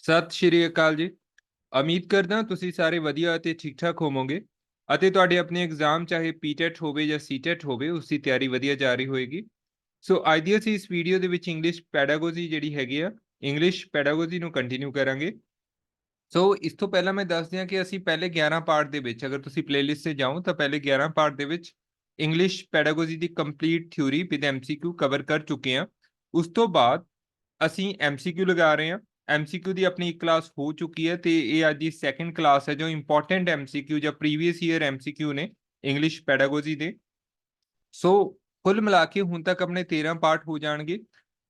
ਸਤਿ ਸ਼੍ਰੀ ਅਕਾਲ ਜੀ। ਉਮੀਦ ਕਰਦਾ ਤੁਸੀਂ ਸਾਰੇ ਵਧੀਆ ਅਤੇ ਠੀਕ ਠਾਕ ਹੋਵੋਗੇ ਅਤੇ ਤੁਹਾਡੇ ਆਪਣੇ ਐਗਜ਼ਾਮ ਚਾਹੇ ਪੀਟੈਟ ਹੋਵੇ ਜਾਂ ਸੀਟੈਟ ਹੋਵੇ ਉਸ ਦੀ ਤਿਆਰੀ ਵਧੀਆ ਜਾ ਰਹੀ ਹੋਏਗੀ। ਸੋ ਅੱਜ ਦੀ ਅਸੀਂ ਇਸ ਵੀਡੀਓ ਦੇ ਵਿੱਚ ਇੰਗਲਿਸ਼ ਪੈਡਾਗੋਜੀ ਜਿਹੜੀ ਹੈਗੀ ਆ ਇੰਗਲਿਸ਼ ਪੈਡਾਗੋਜੀ ਨੂੰ ਕੰਟੀਨਿਊ ਕਰਾਂਗੇ। ਸੋ ਇਸ ਤੋਂ ਪਹਿਲਾਂ ਮੈਂ ਦੱਸ ਦਿਆਂ ਕਿ ਅਸੀਂ ਪਹਿਲੇ 11 ਪਾਰਟ ਦੇ ਵਿੱਚ ਅਗਰ ਤੁਸੀਂ ਪਲੇਲਿਸਟ ਤੇ ਜਾਓ ਤਾਂ ਪਹਿਲੇ 11 ਪਾਰਟ ਦੇ ਵਿੱਚ English pedagogy the complete theory with MCQ cover ਕਰ ਚੁੱਕੇ ਹਾਂ। ਉਸ ਤੋਂ ਬਾਅਦ ਅਸੀਂ ਐਮਸੀਕਿਊ ਲਗਾ ਰਹੇ ਹਾਂ। ਐਮਸੀਕਿਊ ਦੀ ਆਪਣੀ ਇੱਕ ਕਲਾਸ ਹੋ ਚੁੱਕੀ ਹੈ ਤੇ ਇਹ ਅੱਜ ਦੀ ਸੈਕੰਡ ਕਲਾਸ ਹੈ ਜੋ ਇੰਪੋਰਟੈਂਟ ਐਮਸੀਕਿਊ ਜਾਂ ਪ੍ਰੀਵੀਅਸ ਈਅਰ ਐਮਸੀਕਿਊ ਨੇ ਇੰਗਲਿਸ਼ ਪੈਡਾਗੋਜੀ ਦੇ। ਸੋ ਕੁੱਲ ਮਿਲਾ ਕੇ ਹੁਣ ਤੱਕ ਆਪਣੇ 13 ਪਾਰਟ ਹੋ ਜਾਣਗੇ।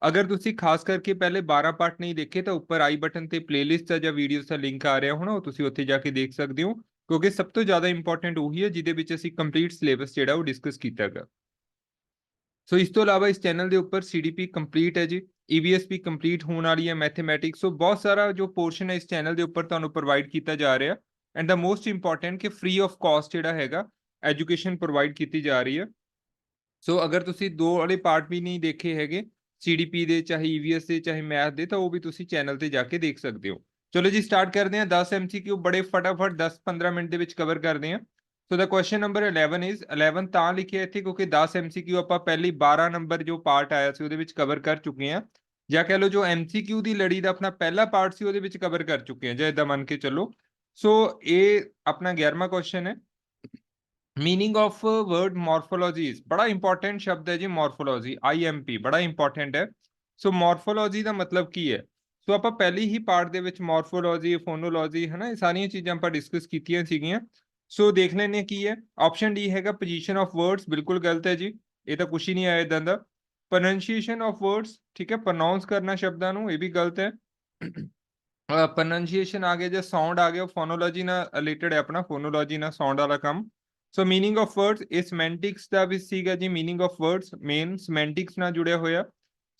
ਅਗਰ ਤੁਸੀਂ ਖਾਸ ਕਰਕੇ ਪਹਿਲੇ 12 ਪਾਰਟ ਨਹੀਂ ਦੇਖੇ ਤਾਂ ਉੱਪਰ ਆਈ ਬਟਨ ਤੇ ਪਲੇਲਿਸਟ ਦਾ ਜਾਂ ਵੀਡੀਓਜ਼ ਦਾ ਲਿੰਕ ਆ ਰਿਹਾ ਹੋਣਾ, ਉਹ ਤੁਸੀਂ ਉੱਥੇ ਜਾ ਕੇ ਦੇਖ ਸਕਦੇ ਹੋ, ਕਿਉਂਕਿ ਸਭ ਤੋਂ ਜ਼ਿਆਦਾ ਇੰਪੋਰਟੈਂਟ ਉਹੀ ਹੈ ਜਿਹਦੇ ਵਿੱਚ ਅਸੀਂ ਕੰਪਲੀਟ ਸਿਲੇਬਸ ਜਿਹੜਾ ਉਹ ਡਿਸਕਸ ਕੀਤਾ ਹੈਗਾ। ਸੋ ਇਸ ਤੋਂ ਇਲਾਵਾ ਇਸ ਚੈਨਲ ਦੇ ਉੱਪਰ ਸੀਡੀਪੀ ਕੰਪਲੀਟ ਹੈ ਜੀ, ਈਵੀਐਸ ਵੀ ਕੰਪਲੀਟ ਹੋਣ ਵਾਲੀ ਹੈ, ਮੈਥਮੈਟਿਕਸ। ਸੋ ਬਹੁਤ ਸਾਰਾ ਜੋ ਪੋਰਸ਼ਨ ਹੈ ਇਸ ਚੈਨਲ ਦੇ ਉੱਪਰ ਤੁਹਾਨੂੰ ਪ੍ਰੋਵਾਈਡ ਕੀਤਾ ਜਾ ਰਿਹਾ ਐਂਡ ਦਾ ਮੋਸਟ ਇੰਪੋਰਟੈਂਟ ਕਿ ਫ੍ਰੀ ਆਫ ਕਾਸਟ ਜਿਹੜਾ ਹੈਗਾ ਐਜੂਕੇਸ਼ਨ ਪ੍ਰੋਵਾਈਡ ਕੀਤੀ ਜਾ ਰਹੀ ਹੈ। ਸੋ ਅਗਰ ਤੁਸੀਂ ਦੋ ਵਾਲੇ ਪਾਰਟ ਵੀ ਨਹੀਂ ਦੇਖੇ ਹੈਗੇ ਸੀਡੀਪੀ ਦੇ, ਚਾਹੇ ਈਵੀਐਸ ਦੇ, ਚਾਹੇ ਮੈਥ ਦੇ, ਤਾਂ ਉਹ ਵੀ ਤੁਸੀਂ ਚੈਨਲ ਤੇ ਜਾ ਕੇ ਦੇਖ ਸਕਦੇ ਹੋ। ਚਲੋ ਜੀ ਸਟਾਰਟ ਕਰਦੇ ਹਾਂ। 10 ਐਮਸੀਕਿਊ ਬੜੇ ਫਟਾਫਟ 10-15 ਮਿੰਟ ਦੇ ਵਿੱਚ ਕਵਰ ਕਰਦੇ ਹਾਂ। ਸੋ ਦਾ ਕੁਐਸਚਨ ਨੰਬਰ 11 ਇਜ਼ 11 ਤਾਂ ਲਿਖਿਆ ਇੱਥੇ ਕਿਉਂਕਿ 10 ਐਮਸੀਕਿਊ ਆਪਾਂ ਪਹਿਲੀ 12 ਨੰਬਰ ਜੋ ਪਾਰਟ ਆਇਆ ਸੀ ਉਹਦੇ ਵਿੱਚ ਕਵਰ ਕਰ ਚੁੱਕੇ ਹਾਂ, ਜਾਂ ਕਹਿ ਲਓ ਜੋ ਐਮਸੀਕਿਊ ਦੀ ਲੜੀ ਦਾ ਆਪਣਾ ਪਹਿਲਾ ਪਾਰਟ ਸੀ ਉਹਦੇ ਵਿੱਚ ਕਵਰ ਕਰ ਚੁੱਕੇ ਹਾਂ, ਜਾਂ ਇਦਾਂ ਮੰਨ ਕੇ ਚੱਲੋ। ਸੋ ਇਹ ਆਪਣਾ 11ਵਾਂ ਕੁਐਸਚਨ ਹੈ। मीनिंग ऑफ वर्ड मॉर्फोलॉजीज, बड़ा इंपॉर्टेंट शब्द है जी मॉर्फोलॉजी, आईएमपी बड़ा इंपॉर्टेंट है। सो मॉर्फोलॉजी ਦਾ ਮਤਲਬ ਕੀ ਹੈ? ਸੋ ਆਪਾਂ ਪਹਿਲੀ ਹੀ ਪਾਰਟ ਦੇ ਵਿੱਚ ਮॉर्फोलॉजी ਫੋਨੋलॉजी ਹੈ ਨਾ, ਇਹ ਸਾਰੀਆਂ ਚੀਜ਼ਾਂ ਆਪਾਂ ਡਿਸਕਸ ਕੀਤੀਆਂ ਸੀਗੀਆਂ। ਸੋ ਦੇਖ ਲੈਣੇ ਕੀ ਹੈ। ਆਪਸ਼ਨ ਡੀ ਹੈਗਾ ਪੋਜੀਸ਼ਨ ਆਫ ਵਰਡਸ, ਬਿਲਕੁਲ ਗਲਤ ਹੈ ਜੀ, ਇਹ ਤਾਂ ਕੁਝ ਹੀ ਨਹੀਂ ਆਇਆ ਇਦਾਂ ਦਾ। ਪ੍ਰੋਨੰਸੀਏਸ਼ਨ ਆਫ ਵਰਡਸ, ਠੀਕ ਹੈ, ਪ੍ਰੋਨਾਉਂਸ ਕਰਨਾ ਸ਼ਬਦਾਂ ਨੂੰ, ਇਹ ਵੀ ਗਲਤ ਹੈ। ਪ੍ਰੋਨੰਸੀਏਸ਼ਨ ਆ ਗਿਆ ਜਾਂ ਸਾਊਂਡ ਆ ਗਿਆ, ਫੋਨੋलॉजी ਨਾਲ ਰਿਲੇਟਡ ਹੈ ਆਪਣਾ, ਫੋਨੋलॉजी ਨਾਲ ਸਾਊਂਡ ਵਾਲਾ ਕੰਮ। ਸੋ ਮੀਨਿੰਗ ਆਫ ਵਰਡਸ ਇਹ ਸਿਮੈਂਟਿਕਸ ਦਾ ਵੀ ਸੀਗਾ ਜੀ, ਮੀਨਿੰਗ ਆਫ ਵਰਡਸ ਮੇਨ ਸਿਮੈਂਟਿਕਸ ਨਾਲ ਜੁੜਿਆ ਹੋਇਆ।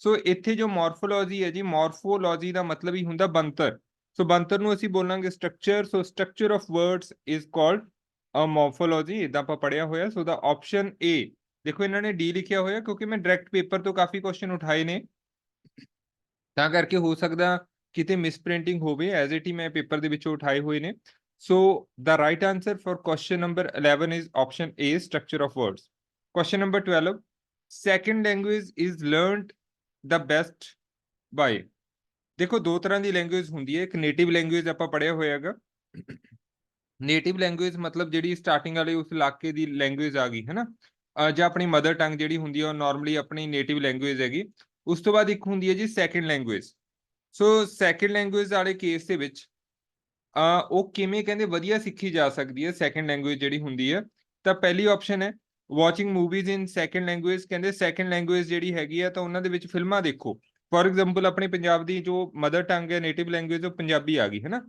ਸੋ ਇੱਥੇ ਜੋ ਮॉर्फोलॉजी ਹੈ ਜੀ, ਮॉर्फोलॉजी ਦਾ ਮਤਲਬ ਹੀ ਹੁੰਦਾ ਬਣਤਰ। ਸੋ ਬਣਤਰ ਨੂੰ ਅਸੀਂ ਬੋਲਾਂਗੇ structure. So structure of words is called a morphology, ਇਦਾਂ ਆਪਾਂ ਪੜਿਆ ਹੋਇਆ। ਸੋ ਦਾ ਆਪਸ਼ਨ ਏ, ਦੇਖੋ ਇਹਨਾਂ ਨੇ ਡੀ ਲਿਖਿਆ ਹੋਇਆ ਕਿਉਂਕਿ ਮੈਂ ਡਾਇਰੈਕਟ ਪੇਪਰ ਤੋਂ ਕਾਫੀ ਕੁਐਸਚਨ ਉਠਾਏ ਨੇ, ਤਾਂ ਕਰਕੇ ਹੋ ਸਕਦਾ ਕਿਤੇ ਮਿਸਪ੍ਰਿੰਟਿੰਗ ਹੋਵੇ, ਐਜ਼ ਇਟ ਹੀ ਮੈਂ ਪੇਪਰ ਦੇ ਵਿੱਚੋਂ ਉਠਾਏ ਹੋਏ ਨੇ। So the right answer for question number 11 is option A, structure of words. Question number 12, second language is learned the best by, ਦੇਖੋ ਦੋ ਤਰ੍ਹਾਂ ਦੀ ਲੈਂਗੁਏਜ ਹੁੰਦੀ ਹੈ। ਇੱਕ ਨੇਟਿਵ ਲੈਂਗੁਏਜ ਆਪਾਂ ਪੜਿਆ ਹੋਇਆ ਹੈਗਾ। ਨੇਟਿਵ ਲੈਂਗੁਏਜ ਮਤਲਬ ਜਿਹੜੀ ਸਟਾਰਟਿੰਗ ਵਾਲੇ ਉਸ ਇਲਾਕੇ ਦੀ ਲੈਂਗੁਏਜ ਆ ਗਈ ਹੈ ਨਾ, ਜਾਂ ਆਪਣੀ ਮਦਰ ਟੰਗ ਜਿਹੜੀ ਹੁੰਦੀ ਹੈ ਉਹ ਨਾਰਮਲੀ ਆਪਣੀ ਨੇਟਿਵ ਲੈਂਗੁਏਜ ਹੈਗੀ। ਉਸ ਤੋਂ ਬਾਅਦ ਇੱਕ ਹੁੰਦੀ ਹੈ ਜੀ ਸੈਕੰਡ ਲੈਂਗੁਏਜ। ਸੋ ਸੈਕੰਡ ਲੈਂਗੁਏਜ ਵਾਲੇ ਕੇਸ ਦੇ ਵਿੱਚ ਉਹ ਕਿਵੇਂ ਕਹਿੰਦੇ ਵਧੀਆ ਸਿੱਖੀ ਜਾ ਸਕਦੀ ਹੈ ਸੈਕੰਡ ਲੈਂਗੁਏਜ ਜਿਹੜੀ ਹੁੰਦੀ ਹੈ? ਤਾਂ ਪਹਿਲੀ ਆਪਸ਼ਨ ਹੈ ਵਾਚਿੰਗ ਮੂਵੀਜ਼ ਇਨ ਸੈਕੰਡ ਲੈਂਗੁਏਜ। ਕਹਿੰਦੇ ਸੈਕੰਡ ਲੈਂਗੁਏਜ ਜਿਹੜੀ ਹੈਗੀ ਆ ਤਾਂ ਉਹਨਾਂ ਦੇ ਵਿੱਚ ਫਿਲਮਾਂ ਦੇਖੋ। ਫੋਰ ਐਗਜ਼ਾਮਪਲ ਆਪਣੇ ਪੰਜਾਬ ਦੀ ਜੋ ਮਦਰ ਟੰਗ ਹੈ, ਨੇਟਿਵ ਲੈਂਗੁਏਜ, ਉਹ ਪੰਜਾਬੀ ਆ ਗਈ ਹੈ ਨਾ।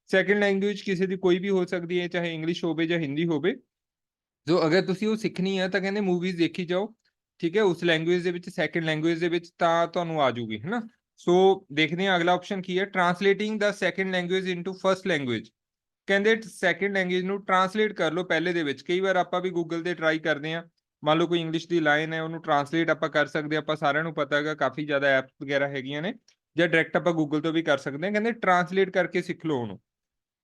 ਸੈਕੰਡ ਲੈਂਗੁਏਜ ਕਿਸੇ ਦੀ ਕੋਈ ਵੀ ਹੋ ਸਕਦੀ ਹੈ, ਚਾਹੇ ਇੰਗਲਿਸ਼ ਹੋਵੇ ਜਾਂ ਹਿੰਦੀ ਹੋਵੇ। ਜੋ ਅਗਰ ਤੁਸੀਂ ਉਹ ਸਿੱਖਣੀ ਹੈ ਤਾਂ ਕਹਿੰਦੇ ਮੂਵੀਜ਼ ਦੇਖੀ ਜਾਓ, ਠੀਕ ਹੈ, ਉਸ ਲੈਂਗੁਏਜ ਦੇ ਵਿੱਚ, ਸੈਕੰਡ ਲੈਂਗੁਏਜ ਦੇ ਵਿੱਚ, ਤਾਂ ਤੁਹਾਨੂੰ ਆ ਜੂਗੀ ਹੈ ਨਾ। ਸੋ ਦੇਖਦੇ ਹਾਂ ਅਗਲਾ ਆਪਸ਼ਨ ਕੀ ਹੈ। Translating the second language into first language. ਕਹਿੰਦੇ ਸੈਕੰਡ ਲੈਂਗੁਏਜ ਨੂੰ ਟ੍ਰਾਂਸਲੇਟ ਕਰ ਲਓ ਪਹਿਲੇ ਦੇ ਵਿੱਚ। ਕਈ ਵਾਰ ਆਪਾਂ ਵੀ ਗੂਗਲ ਤੇ ਟਰਾਈ ਕਰਦੇ ਹਾਂ, ਮੰਨ ਲਓ ਕੋਈ ਇੰਗਲਿਸ਼ ਦੀ ਲਾਈਨ ਹੈ, ਉਹਨੂੰ ਟ੍ਰਾਂਸਲੇਟ ਆਪਾਂ ਕਰ ਸਕਦੇ ਹਾਂ। ਆਪਾਂ ਸਾਰਿਆਂ ਨੂੰ ਪਤਾ ਹੈਗਾ ਕਾਫੀ ਜ਼ਿਆਦਾ ਐਪਸ ਵਗੈਰਾ ਹੈਗੀਆਂ ਨੇ, ਜਾਂ ਡਾਇਰੈਕਟ ਆਪਾਂ ਗੂਗਲ ਤੋਂ ਵੀ ਕਰ ਸਕਦੇ ਹਾਂ। ਕਹਿੰਦੇ ਟ੍ਰਾਂਸਲੇਟ ਕਰਕੇ ਸਿੱਖ ਲਓ ਉਹਨੂੰ।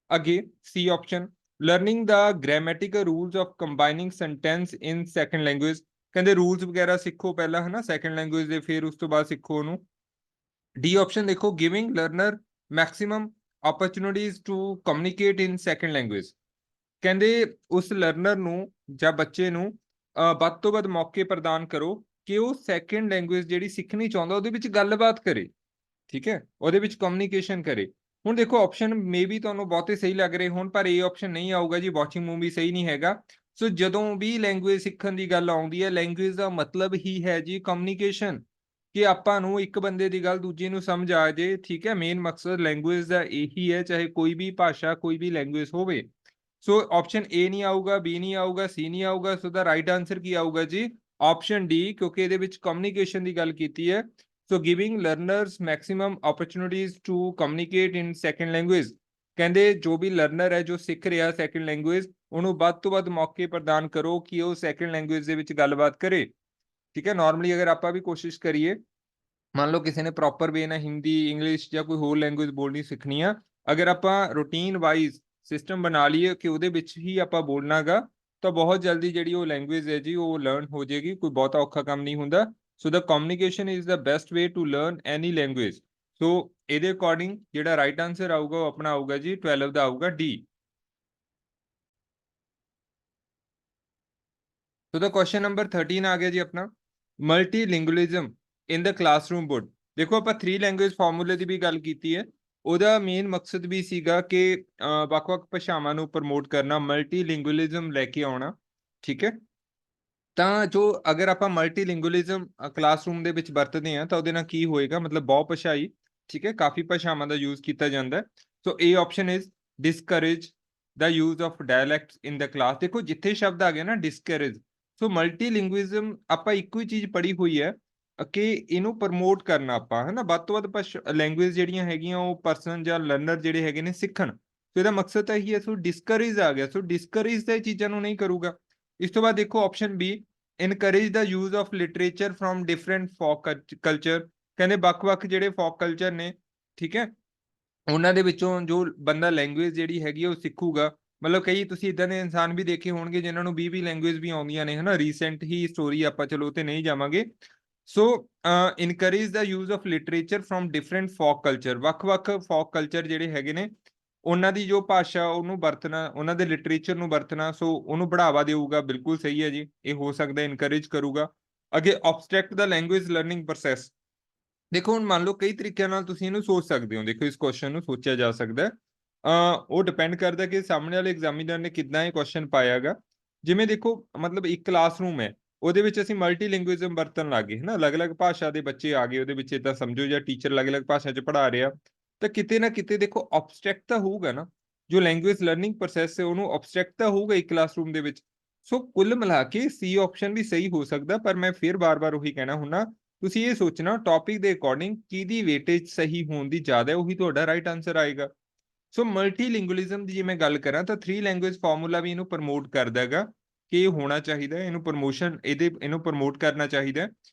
ਅੱਗੇ C option, learning the grammatical rules of combining sentence in second language. ਕਹਿੰਦੇ ਰੂਲਸ ਵਗੈਰਾ ਸਿੱਖੋ ਪਹਿਲਾਂ ਹੈ ਨਾ ਸੈਕੰਡ ਲੈਂਗੁਏਜ ਦੇ, ਫਿਰ ਉਸ ਤੋਂ ਬਾਅਦ ਸਿੱਖੋ ਉਹਨੂੰ। ਡੀ ਆਪਸ਼ਨ ਦੇਖੋ, giving learner maximum opportunities to communicate in second language। ਕਹਿੰਦੇ ਉਸ ਲਰਨਰ ਨੂੰ ਜਾਂ ਬੱਚੇ ਨੂੰ ਵੱਧ ਤੋਂ ਵੱਧ ਮੌਕੇ ਪ੍ਰਦਾਨ ਕਰੋ ਕਿ ਉਹ ਸੈਕੰਡ ਲੈਂਗੁਏਜ ਜਿਹੜੀ ਸਿੱਖਣੀ ਚਾਹੁੰਦਾ ਉਹਦੇ ਵਿੱਚ ਗੱਲਬਾਤ ਕਰੇ, ਠੀਕ ਹੈ, ਉਹਦੇ ਵਿੱਚ ਕਮਿਊਨੀਕੇਸ਼ਨ ਕਰੇ। ਹੁਣ ਦੇਖੋ ਆਪਸ਼ਨ ਮੇ ਵੀ ਤੁਹਾਨੂੰ ਬਹੁਤੇ ਸਹੀ ਲੱਗ ਰਹੇ ਹੋਣ, ਪਰ ਇਹ ਆਪਸ਼ਨ ਨਹੀਂ ਆਊਗਾ ਜੀ, ਵਾਚਿੰਗ ਮੂਵੀ ਸਹੀ ਨਹੀਂ ਹੈਗਾ। ਸੋ ਜਦੋਂ ਵੀ ਲੈਂਗੁਏਜ ਸਿੱਖਣ ਦੀ ਗੱਲ ਆਉਂਦੀ ਹੈ, ਲੈਂਗੁਏਜ ਦਾ ਮਤਲਬ ਹੀ ਹੈ ਜੀ ਕਮਿਊਨੀਕੇਸ਼ਨ, ਕਿ ਆਪਾਂ ਨੂੰ ਇੱਕ ਬੰਦੇ ਦੀ ਗੱਲ ਦੂਜੇ ਨੂੰ ਸਮਝ ਆ ਜੇ, ਠੀਕ ਹੈ। ਮੇਨ ਮਕਸਦ ਲੈਂਗੁਏਜ ਦਾ ਇਹੀ ਹੈ, ਚਾਹੇ ਕੋਈ ਵੀ ਭਾਸ਼ਾ, ਕੋਈ ਵੀ ਲੈਂਗੁਏਜ ਹੋਵੇ। ਸੋ ਆਪਸ਼ਨ ਏ ਨਹੀਂ ਆਊਗਾ, ਬੀ ਨਹੀਂ ਆਊਗਾ, ਸੀ ਨਹੀਂ ਆਊਗਾ। ਸੋ ਦਾ ਰਾਈਟ ਆਂਸਰ ਕੀ ਆਊਗਾ ਜੀ? ਆਪਸ਼ਨ ਡੀ, ਕਿਉਂਕਿ ਇਹਦੇ ਵਿੱਚ ਕਮਿਊਨੀਕੇਸ਼ਨ ਦੀ ਗੱਲ ਕੀਤੀ ਹੈ। So giving learners maximum opportunities to communicate in second language. ਕਹਿੰਦੇ ਜੋ ਵੀ ਲਰਨਰ ਹੈ, ਜੋ ਸਿੱਖ ਰਿਹਾ ਸੈਕੰਡ ਲੈਂਗੁਏਜ, ਉਹਨੂੰ ਵੱਧ ਤੋਂ ਵੱਧ ਮੌਕੇ ਪ੍ਰਦਾਨ ਕਰੋ ਕਿ ਉਹ ਸੈਕੰਡ ਲੈਂਗੁਏਜ ਦੇ ਵਿੱਚ ਗੱਲਬਾਤ ਕਰੇ, ਠੀਕ ਹੈ। ਨਾਰਮਲੀ ਅਗਰ ਆਪਾਂ ਵੀ ਕੋਸ਼ਿਸ਼ ਕਰੀਏ ਮੰਨ ਲਓ ਕਿਸੇ ਨੇ ਪ੍ਰੋਪਰ ਵੇ ਨਾਲ ਹਿੰਦੀ ਇੰਗਲਿਸ਼ ਜਾਂ ਕੋਈ ਹੋਰ ਲੈਂਗੁਏਜ ਬੋਲਣੀ ਸਿੱਖਣੀ ਆ, ਅਗਰ ਆਪਾਂ ਰੂਟੀਨ ਵਾਈਜ਼ ਸਿਸਟਮ ਬਣਾ ਲਈਏ ਕਿ ਉਹਦੇ ਵਿੱਚ ਹੀ ਆਪਾਂ ਬੋਲਣਾਗਾ, ਤਾਂ ਬਹੁਤ ਜਲਦੀ ਜਿਹੜੀ ਉਹ ਲੈਂਗੁਏਜ ਹੈ ਜੀ ਉਹ ਲਰਨ ਹੋ ਜਾਏਗੀ, ਕੋਈ ਬਹੁਤਾ ਔਖਾ ਕੰਮ ਨਹੀਂ ਹੁੰਦਾ। So the communication is the best way to learn any language. So ਇਹਦੇ ਅਕੋਰਡਿੰਗ ਜਿਹੜਾ ਰਾਈਟ ਆਂਸਰ ਆਊਗਾ ਉਹ ਆਪਣਾ ਆਊਗਾ ਜੀ 12 ਦਾ ਆਊਗਾ ਡੀ। ਸੋ ਦਾ ਕੁਐਸਚਨ ਨੰਬਰ 13 ਆ ਗਿਆ ਜੀ ਆਪਣਾ, ਮਲਟੀਲਿੰਗੁਅਲਿਜ਼ਮ ਇਨ ਦਾ ਕਲਾਸਰੂਮ ਬੋਰਡ। ਦੇਖੋ ਆਪਾਂ 3 ਲੈਂਗੁਏਜ ਫਾਰਮੂਲੇ ਦੀ ਵੀ ਗੱਲ ਕੀਤੀ ਹੈ, ਉਹਦਾ ਮੇਨ ਮਕਸਦ ਵੀ ਸੀਗਾ ਕਿ ਵੱਖ-ਵੱਖ ਭਾਸ਼ਾਵਾਂ ਨੂੰ ਪ੍ਰਮੋਟ ਕਰਨਾ, ਮਲਟੀਲਿੰਗੁਅਲਿਜ਼ਮ ਲੈ ਕੇ ਆਉਣਾ, ਠੀਕ ਹੈ। ਤਾਂ ਜੋ ਅਗਰ ਆਪਾਂ ਮਲਟੀਲਿੰਗੁਅਲਿਜ਼ਮ ਕਲਾਸਰੂਮ ਦੇ ਵਿੱਚ ਵਰਤਦੇ ਹਾਂ ਤਾਂ ਉਹਦੇ ਨਾਲ ਕੀ ਹੋਏਗਾ, ਮਤਲਬ ਬਹੁ ਭਾਸ਼ਾਈ, ਠੀਕ ਹੈ, ਕਾਫੀ ਭਾਸ਼ਾਵਾਂ ਦਾ ਯੂਜ਼ ਕੀਤਾ ਜਾਂਦਾ। ਸੋ ਇਹ option is discourage the use of dialects in the class. ਦੇਖੋ ਜਿੱਥੇ ਸ਼ਬਦ ਆ ਗਿਆ ਨਾ ਡਿਸਕਰੇਜ, ਸੋ ਮਲਟੀਲਿੰਗੁਇਜ਼ਮ ਆਪਾਂ ਇੱਕੋ ਹੀ ਚੀਜ਼ ਪੜ੍ਹੀ ਹੋਈ ਹੈ ਕਿ ਇਹਨੂੰ ਪ੍ਰਮੋਟ ਕਰਨਾ ਆਪਾਂ, ਹੈ ਨਾ, ਵੱਧ ਤੋਂ ਵੱਧ ਲੈਂਗੁਏਜ ਜਿਹੜੀਆਂ ਹੈਗੀਆਂ ਉਹ ਪਰਸਨ ਜਾਂ ਲਰਨਰ ਜਿਹੜੇ ਹੈਗੇ ਨੇ ਸਿੱਖਣ। ਸੋ ਇਹਦਾ ਮਕਸਦ ਤਾਂ ਇਹੀ ਹੈ। ਸੋ ਡਿਸਕਰੇਜ ਆ ਗਿਆ, ਸੋ ਡਿਸਕਰੇਜ ਤਾਂ ਇਹ ਚੀਜ਼ਾਂ ਨੂੰ ਨਹੀਂ ਕਰੂਗਾ। ਇਸ ਤੋਂ ਬਾਅਦ ਦੇਖੋ option B, encourage the use of literature from different folk culture. ਕਹਿੰਦੇ ਵੱਖ-ਵੱਖ ਜਿਹੜੇ ਫੋਕ ਕਲਚਰ ਨੇ, ਠੀਕ ਹੈ, ਉਹਨਾਂ ਦੇ ਵਿੱਚੋਂ ਜੋ ਬੰਦਾ ਲੈਂਗੁਏਜ ਜਿਹੜੀ ਹੈਗੀ ਉਹ ਸਿੱਖੂਗਾ। ਮਤਲਬ ਕਈ ਤੁਸੀਂ ਇਦਾਂ ਦੇ ਇਨਸਾਨ ਵੀ ਦੇਖੇ ਹੋਣਗੇ ਜਿਨ੍ਹਾਂ ਨੂੰ 20 ਲੈਂਗੁਏਜ ਵੀ ਆਉਂਦੀਆਂ ਨੇ, ਹਨਾ। ਰੀਸੈਂਟ ਹੀ ਸਟੋਰੀ ਆਪਾਂ ਚਲੋ ਉੱਤੇ ਨਹੀਂ ਜਾਵਾਂਗੇ। So encourage the use of literature from different folk culture, ਵੱਖ-ਵੱਖ ਫੋਕ ਕਲਚਰ ਜਿਹੜੇ ਹੈਗੇ ਨੇ ਉਹਨਾਂ ਦੀ ਜੋ ਭਾਸ਼ਾ ਉਹਨੂੰ ਵਰਤਣਾ, ਉਹਨਾਂ ਦੇ ਲਿਟਰੇਚਰ ਨੂੰ ਵਰਤਣਾ, ਸੋ ਉਹਨੂੰ ਬੜਾਵਾ ਦੇਊਗਾ। ਬਿਲਕੁਲ ਸਹੀ ਹੈ ਜੀ, ਇਹ ਹੋ ਸਕਦਾ ਇਨਕਰੇਜ ਕਰੂਗਾ। ਅੱਗੇ ਆਬਸਟਰੈਕਟ ਦਾ ਲੈਂਗੁਏਜ ਲਰਨਿੰਗ ਪ੍ਰੋਸੈਸ। ਦੇਖੋ ਹੁਣ ਮੰਨ ਲਓ ਕਈ ਤਰੀਕਿਆਂ ਨਾਲ ਤੁਸੀਂ ਇਹਨੂੰ ਸੋਚ ਸਕਦੇ ਹੋ। ਦੇਖੋ ਇਸ ਕੁਐਸਚਨ ਨੂੰ ਸੋਚਿਆ ਜਾ ਸਕਦਾ ਹੈ, ਉਹ ਡਿਪੈਂਡ ਕਰਦਾ ਕਿ ਸਾਹਮਣੇ ਵਾਲੇ ਐਗਜ਼ਾਮੀਨਰ ਨੇ ਕਿੱਦਾਂ ਇਹ ਕੁਐਸਚਨ ਪਾਇਆਗਾ। ਜਿਵੇਂ ਦੇਖੋ ਮਤਲਬ ਇੱਕ ਕਲਾਸਰੂਮ ਹੈ, ਉਹਦੇ ਵਿੱਚ ਅਸੀਂ ਮਲਟੀਲਿੰਗੁਇਜ਼ਮ ਵਰਤਣ ਲੱਗ ਗਏ, ਹਨਾ, ਅਲੱਗ-ਅਲੱਗ ਭਾਸ਼ਾ ਦੇ ਬੱਚੇ ਆ ਗਏ ਉਹਦੇ ਵਿੱਚ, ਇਦਾਂ ਸਮਝੋ, ਜਾਂ ਟੀਚਰ ਅਲੱਗ-ਅਲੱਗ ਭਾਸ਼ਾ 'ਚ ਪੜ੍ਹਾ ਰਿਹਾ, ਤਾਂ ਕਿਤੇ ਨਾ ਕਿਤੇ ਦੇਖੋ ਆਬਸਟਰੈਕਟ ਤਾਂ ਹੋਊਗਾ ਨਾ, ਜੋ ਲੈਂਗੁਏਜ ਲਰਨਿੰਗ ਪ੍ਰੋਸੈਸ ਹੈ ਉਹਨੂੰ ਆਬਸਟਰੈਕਟ ਤਾਂ ਹੋਊਗਾ ਇੱਕ ਕਲਾਸਰੂਮ ਦੇ ਵਿੱਚ। ਸੋ ਕੁੱਲ ਮਿਲਾ ਕੇ ਸੀ ਆਪਸ਼ਨ ਵੀ ਸਹੀ ਹੋ ਸਕਦਾ, ਪਰ ਮੈਂ ਫਿਰ ਬਾਰ-ਬਾਰ ਉਹੀ ਕਹਿਣਾ ਹੁੰਨਾ, ਤੁਸੀਂ ਇਹ ਸੋਚਣਾ ਟੌਪਿਕ ਦੇ ਅਕੋਰਡਿੰਗ ਕਿਹਦੀ ਵੇਟੇਜ ਸਹੀ ਹੋਣ ਦੀ ਜ਼ਿਆਦਾ ਹੈ, ਉਹੀ ਤੁਹਾਡਾ ਰਾਈਟ ਆਂਸਰ ਆਏਗਾ। ਸੋ ਮਲਟੀਲਿੰਗੁਅਲਿਜ਼ਮ ਦੀ ਜੇ ਮੈਂ ਗੱਲ ਕਰਾਂ ਤਾਂ 3 ਲੈਂਗੁਏਜ ਫਾਰਮੂਲਾ ਵੀ ਇਹਨੂੰ ਪ੍ਰਮੋਟ ਕਰਦਾ ਹੈਗਾ ਕਿ ਇਹ ਹੋਣਾ ਚਾਹੀਦਾ, ਇਹਨੂੰ ਪ੍ਰਮੋਸ਼ਨ ਇਹਨੂੰ ਪ੍ਰਮੋਟ ਕਰਨਾ ਚਾਹੀਦਾ।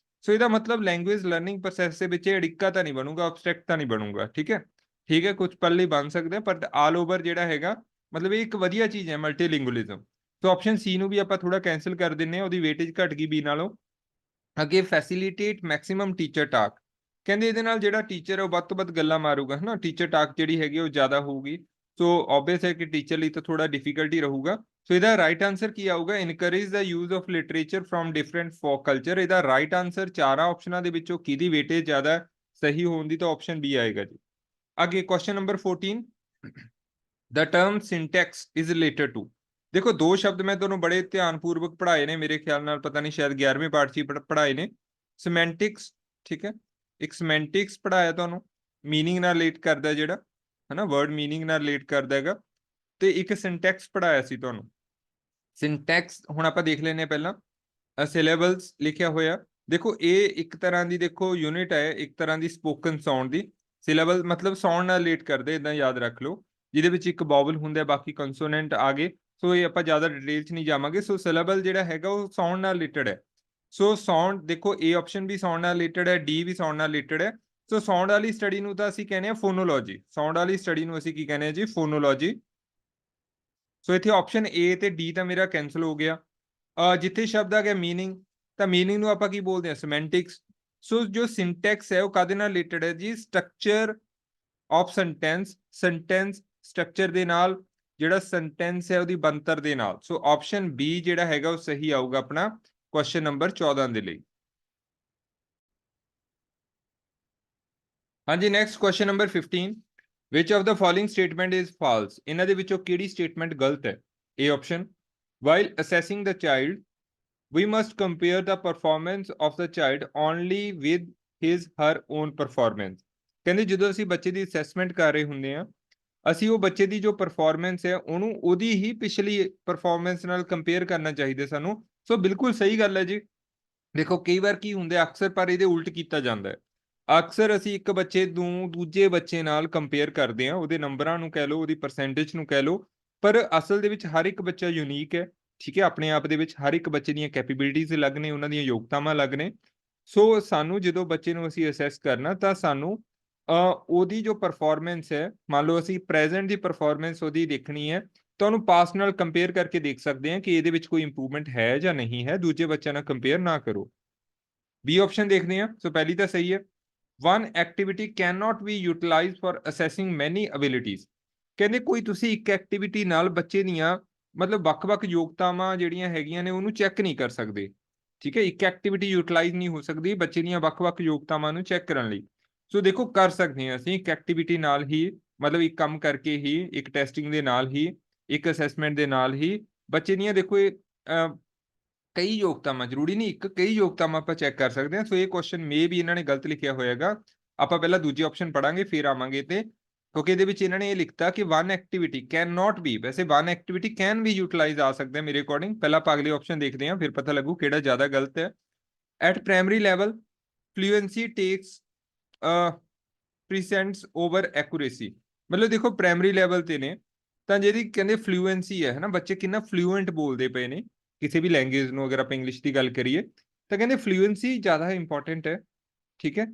ਸੋ ਇਹਦਾ ਮਤਲਬ ਲੈਂਗੁਏਜ ਲਰਨਿੰਗ ਪ੍ਰੋਸੈਸ ਦੇ ਵਿੱਚ ਅੜਿੱਕਾ ਤਾਂ ਨਹੀਂ ਬਣੂਗਾ, ਆਬਸਟਰੈਕਟ ਤਾਂ ਨਹੀਂ ਬਣੂਗਾ, ਠੀਕ ਹੈ। ਠੀਕ ਹੈ, ਕੁਝ ਪਲ ਲਈ ਬਣ ਸਕਦਾ, ਪਰ ਆਲ ਓਵਰ ਜਿਹੜਾ ਹੈਗਾ ਮਤਲਬ ਇਹ ਇੱਕ ਵਧੀਆ ਚੀਜ਼ ਹੈ ਮਲਟੀਲਿੰਗੁਅਲਿਜ਼ਮ। ਸੋ ਆਪਸ਼ਨ ਸੀ ਨੂੰ ਵੀ ਆਪਾਂ ਥੋੜਾ ਕੈਂਸਲ ਕਰ ਦਿੰਨੇ ਆ, ਉਹਦੀ ਵੇਟੇਜ ਘਟ ਗਈ ਬੀ ਨਾਲੋਂ। ਅੱਗੇ ਫੈਸਿਲਿਟੇਟ ਮੈਕਸਿਮਮ ਟੀਚਰ ਟਾਕ। ਕਹਿੰਦੇ ਇਹਦੇ ਨਾਲ ਜਿਹੜਾ ਟੀਚਰ ਹੈ ਉਹ ਵੱਧ ਤੋਂ ਵੱਧ ਗੱਲਾਂ ਮਾਰੂਗਾ, ਹਨਾ, ਟੀਚਰ ਟਾਕ ਜਿਹੜੀ ਹੈਗੀ ਉਹ ਜ਼ਿਆਦਾ ਹੋਊਗੀ। ਸੋ ਆਬਵੀਅਸ ਹੈ ਕਿ ਟੀਚਰ ਲਈ ਤਾਂ ਥੋੜਾ ਡਿਫਿਕਲਟੀ ਰਹੂਗਾ। ਸੋ ਇਹਦਾ ਰਾਈਟ ਆਂਸਰ ਕੀ ਆਊਗਾ, encourage the use of literature from different folk culture. ਇਹਦਾ ਰਾਈਟ ਆਂਸਰ ਚਾਰਾਂ ਆਪਸ਼ਨਾਂ ਦੇ ਵਿੱਚੋਂ ਕਿਹਦੀ ਵੇਟੇਜ ਜ਼ਿਆਦਾ ਸਹੀ ਹੋਣ ਦੀ, ਤਾਂ ਆਪਸ਼ਨ ਬੀ ਆਏਗਾ ਜੀ। ਅੱਗੇ question number 14, the term syntax is related to. ਦੇਖੋ ਦੋ ਸ਼ਬਦ ਮੈਂ ਤੁਹਾਨੂੰ ਬੜੇ ਧਿਆਨਪੂਰਵਕ ਪੜ੍ਹਾਏ ਨੇ, ਮੇਰੇ ਖਿਆਲ ਨਾਲ ਪਤਾ ਨਹੀਂ ਸ਼ਾਇਦ 11ਵੇਂ ਪਾਠ 'ਚ ਹੀ ਪੜ੍ਹਾਏ ਨੇ। ਸਿਮੈਂਟਿਕਸ, ਠੀਕ ਹੈ, ਇੱਕ ਸਿਮੈਂਟਿਕਸ ਪੜ੍ਹਾਇਆ ਤੁਹਾਨੂੰ, ਮੀਨਿੰਗ ਨਾਲ ਰਿਲੇਟ ਕਰਦਾ ਜਿਹੜਾ, ਹਨਾ, ਵਰਡ ਮੀਨਿੰਗ ਨਾਲ ਰਿਲੇਟ ਕਰਦਾ ਹੈਗਾ। ਤੇ ਇੱਕ ਸਿੰਟੈਕਸ ਪੜ੍ਹਾਇਆ ਸੀ ਤੁਹਾਨੂੰ। ਸਿੰਟੈਕਸ ਹੁਣ ਆਪਾਂ ਦੇਖ ਲੈਂਦੇ ਹਾਂ ਪਹਿਲਾਂ। ਸਿਲੇਬਲਸ ਲਿਖਿਆ ਹੋਇਆ, ਦੇਖੋ ਇਹ ਇੱਕ ਤਰ੍ਹਾਂ ਦੀ ਦੇਖੋ ਯੂਨਿਟ ਹੈ, ਇੱਕ ਤਰ੍ਹਾਂ ਦੀ ਸਪੋਕਨ ਸਾਊਂਡ ਦੀ। ਸਿਲੇਬਲ ਮਤਲਬ ਸਾਊਂਡ ਨਾਲ ਰਿਲੇਟ ਕਰਦੇ, ਇਦਾਂ ਯਾਦ ਰੱਖ ਲਓ, ਜਿਹਦੇ ਵਿੱਚ ਇੱਕ ਬਾਵਲ ਹੁੰਦਾ, ਬਾਕੀ ਕੰਸੋਨੈਂਟ ਆ ਗਏ। ਸੋ ਇਹ ਆਪਾਂ ਜ਼ਿਆਦਾ ਡਿਟੇਲ 'ਚ ਨਹੀਂ ਜਾਵਾਂਗੇ। ਸੋ ਸਿਲੇਬਲ ਜਿਹੜਾ ਹੈਗਾ ਉਹ ਸਾਊਂਡ ਨਾਲ ਰਿਲੇਟਡ ਹੈ। ਸੋ ਸਾਊਂਡ ਦੇਖੋ ਏ ਆਪਸ਼ਨ ਵੀ ਸਾਊਂਡ ਨਾਲ ਰਿਲੇਟਡ ਹੈ, ਡੀ ਵੀ ਸਾਊਂਡ ਨਾਲ ਰਿਲੇਟਡ ਹੈ। ਸੋ ਸਾਊਂਡ ਵਾਲੀ ਸਟੱਡੀ ਨੂੰ ਤਾਂ ਅਸੀਂ ਕਹਿੰਦੇ ਹਾਂ ਫੋਨੋਲੋਜੀ। ਸਾਊਂਡ ਵਾਲੀ ਸਟੱਡੀ ਨੂੰ ਅਸੀਂ ਕੀ ਕਹਿੰਦੇ ਹਾਂ ਜੀ, ਫੋਨੋਲੋਜੀ। ਸੋ ਇੱਥੇ ਆਪਸ਼ਨ ਏ ਤੇ ਡੀ ਤਾਂ ਮੇਰਾ ਕੈਂਸਲ ਹੋ ਗਿਆ। ਜਿੱਥੇ ਸ਼ਬਦ ਆ ਗਿਆ ਮੀਨਿੰਗ, ਤਾਂ ਮੀਨਿੰਗ ਨੂੰ ਆਪਾਂ ਕੀ ਬੋਲਦੇ ਹਾਂ, ਸਿਮੈਂਟਿਕਸ। ਸੋ ਜੋ ਸਿੰਟੈਕਸ ਹੈ ਉਹ ਕਾਦੇ ਨਾਲ ਰਿਲੇਟਡ ਹੈ ਜੀ, structure of sentence, sentence structure ਦੇ ਨਾਲ, ਜਿਹੜਾ ਸੈਂਟੈਂਸ ਹੈ ਉਹਦੀ ਬਣਤਰ ਦੇ ਨਾਲ। ਸੋ ਆਪਸ਼ਨ ਬੀ ਜਿਹੜਾ ਹੈਗਾ ਉਹ ਸਹੀ ਆਊਗਾ ਆਪਣਾ ਕੁਐਸਚਨ ਨੰਬਰ 14 ਦੇ ਲਈ। ਹਾਂਜੀ, next question number 15, which of the following statement is false. ਇਹਨਾਂ ਦੇ ਵਿੱਚੋਂ ਕਿਹੜੀ ਸਟੇਟਮੈਂਟ ਗਲਤ ਹੈ। A option, while assessing the child we must compare the performance of the child only with his her own performance। ਕਹਿੰਦੇ ਜਦੋਂ ਅਸੀਂ ਬੱਚੇ ਦੀ ਅਸੈਸਮੈਂਟ ਕਰ ਰਹੇ ਹੁੰਦੇ ਆ, ਅਸੀਂ ਉਹ ਬੱਚੇ ਦੀ ਜੋ ਪਰਫਾਰਮੈਂਸ ਹੈ ਉਹਨੂੰ ਉਹਦੀ ਹੀ ਪਿਛਲੀ ਪਰਫਾਰਮੈਂਸ ਨਾਲ ਕੰਪੇਅਰ ਕਰਨਾ ਚਾਹੀਦਾ ਸਾਨੂੰ। ਸੋ ਬਿਲਕੁਲ ਸਹੀ ਗੱਲ ਹੈ ਜੀ। ਦੇਖੋ ਕਈ ਵਾਰ ਕੀ ਹੁੰਦਾ ਅਕਸਰ, ਪਰ ਇਹਦੇ ਉਲਟ ਕੀਤਾ ਜਾਂਦਾ ਹੈ। ਅਕਸਰ ਅਸੀਂ ਇੱਕ ਬੱਚੇ ਨੂੰ ਦੂਜੇ ਬੱਚੇ ਨਾਲ ਕੰਪੇਅਰ ਕਰਦੇ ਹਾਂ, ਉਹਦੇ ਨੰਬਰਾਂ ਨੂੰ ਕਹਿ ਲਓ, ਉਹਦੀ ਪਰਸੈਂਟੇਜ ਨੂੰ ਕਹਿ ਲਓ, ਪਰ ਅਸਲ ਦੇ ਵਿੱਚ ਹਰ ਇੱਕ ਬੱਚਾ ਯੂਨੀਕ ਹੈ, ਠੀਕ ਹੈ, ਆਪਣੇ ਆਪ ਦੇ ਵਿੱਚ ਹਰ ਇੱਕ ਬੱਚੇ ਦੀਆਂ ਕੈਪੇਬਿਲਿਟੀਜ਼ ਅਲੱਗ ਨੇ, ਉਹਨਾਂ ਦੀਆਂ ਯੋਗਤਾਵਾਂ ਅਲੱਗ ਨੇ। ਸੋ ਸਾਨੂੰ ਜਦੋਂ ਬੱਚੇ ਨੂੰ ਅਸੀਂ ਅਸੈਸ ਕਰਨਾ ਤਾਂ ਸਾਨੂੰ ਉਹਦੀ ਜੋ ਪਰਫਾਰਮੈਂਸ ਹੈ, ਮੰਨ ਲਓ ਅਸੀਂ ਪ੍ਰੈਜ਼ੈਂਟ ਦੀ ਪਰਫਾਰਮੈਂਸ ਉਹਦੀ ਦੇਖਣੀ ਹੈ, ਤਾਂ ਉਹਨੂੰ ਪਾਸ ਨਾਲ ਕੰਪੇਅਰ ਕਰਕੇ ਦੇਖ ਸਕਦੇ ਹਾਂ ਕਿ ਇਹਦੇ ਵਿੱਚ ਕੋਈ ਇੰਪਰੂਵਮੈਂਟ ਹੈ ਜਾਂ ਨਹੀਂ ਹੈ। ਦੂਜੇ ਬੱਚਿਆਂ ਨਾਲ ਕੰਪੇਅਰ ਨਾ ਕਰੋ। ਬੀ ਆਪਸ਼ਨ ਦੇਖਦੇ ਹਾਂ। ਸੋ ਪਹਿਲੀ ਤਾਂ ਸਹੀ ਹੈ। One activity can not be utilise for assessing many abilities. ਕਹਿੰਦੇ ਕੋਈ ਤੁਸੀਂ ਇੱਕ ਐਕਟੀਵਿਟੀ ਨਾਲ ਬੱਚੇ ਦੀਆਂ ਮਤਲਬ ਵੱਖ-ਵੱਖ ਯੋਗਤਾਵਾਂ ਜਿਹੜੀਆਂ ਹੈਗੀਆਂ ਨੇ ਉਹਨੂੰ ਚੈੱਕ ਨਹੀਂ ਕਰ ਸਕਦੇ। ਠੀਕ ਹੈ, ਇੱਕ ਐਕਟੀਵਿਟੀ ਯੂਟਿਲਾਈਜ਼ ਨਹੀਂ ਹੋ ਸਕਦੀ ਬੱਚੇ ਦੀਆਂ ਵੱਖ-ਵੱਖ ਯੋਗਤਾਵਾਂ ਨੂੰ ਚੈੱਕ ਕਰਨ ਲਈ। ਸੋ ਦੇਖੋ ਕਰ ਸਕਦੇ ਹਾਂ ਅਸੀਂ ਇੱਕ ਐਕਟੀਵਿਟੀ ਨਾਲ ਹੀ, ਮਤਲਬ ਇੱਕ ਕੰਮ ਕਰਕੇ ਹੀ, ਇੱਕ ਟੈਸਟਿੰਗ ਦੇ ਨਾਲ ਹੀ, ਇੱਕ ਅਸੈਸਮੈਂਟ ਦੇ ਨਾਲ ਹੀ ਬੱਚੇ ਦੀਆਂ ਦੇਖੋ ਇਹ ਕਈ ਯੋਗਤਾਵਾਂ, ਜ਼ਰੂਰੀ ਨਹੀਂ ਇੱਕ, ਕਈ ਯੋਗਤਾਵਾਂ ਆਪਾਂ ਚੈੱਕ ਕਰ ਸਕਦੇ ਹਾਂ। ਸੋ ਇਹ ਕੁਐਸਚਨ ਮੇ ਵੀ ਇਹਨਾਂ ਨੇ ਗਲਤ ਲਿਖਿਆ ਹੋਏਗਾ। ਆਪਾਂ ਪਹਿਲਾਂ ਦੂਜੀ ਆਪਸ਼ਨ ਪੜਾਂਗੇ ਫਿਰ ਆਵਾਂਗੇ ਤੇ, ਕਿਉਂਕਿ ਇਹਦੇ ਵਿੱਚ ਇਹਨਾਂ ਨੇ ਇਹ ਲਿਖਤਾ ਕਿ one activity can not be, ਵੈਸੇ ਵਨ ਐਕਟੀਵਿਟੀ ਕੈਨ ਵੀ ਯੂਟਿਲਾਈਜ਼ ਆ ਸਕਦਾ ਮੇਰੇ ਅਕੋਰਡਿੰਗ। ਪਹਿਲਾਂ ਆਪਾਂ ਅਗਲੀ ਆਪਸ਼ਨ ਦੇਖਦੇ ਹਾਂ ਫਿਰ ਪਤਾ ਲੱਗੂ ਕਿਹੜਾ ਜ਼ਿਆਦਾ ਗਲਤ ਹੈ। At primary level fluency takes precedence over accuracy. ਮਤਲਬ ਦੇਖੋ ਪ੍ਰਾਇਮਰੀ ਲੈਵਲ ਤੇ ਨੇ ਤਾਂ ਜਿਹੜੀ ਕਹਿੰਦੇ ਫਲੂਐਂਸੀ ਹੈ ਨਾ, ਬੱਚੇ ਕਿੰਨਾ ਫਲੂਐਂਟ ਬੋਲਦੇ ਪਏ ਨੇ ਕਿਸੇ ਵੀ ਲੈਂਗੁਏਜ ਨੂੰ, ਅਗਰ ਆਪਾਂ ਇੰਗਲਿਸ਼ ਦੀ ਗੱਲ ਕਰੀਏ ਤਾਂ ਕਹਿੰਦੇ ਫਲੂਐਂਸੀ ਜ਼ਿਆਦਾ ਇੰਪੋਰਟੈਂਟ ਹੈ। ਠੀਕ ਹੈ,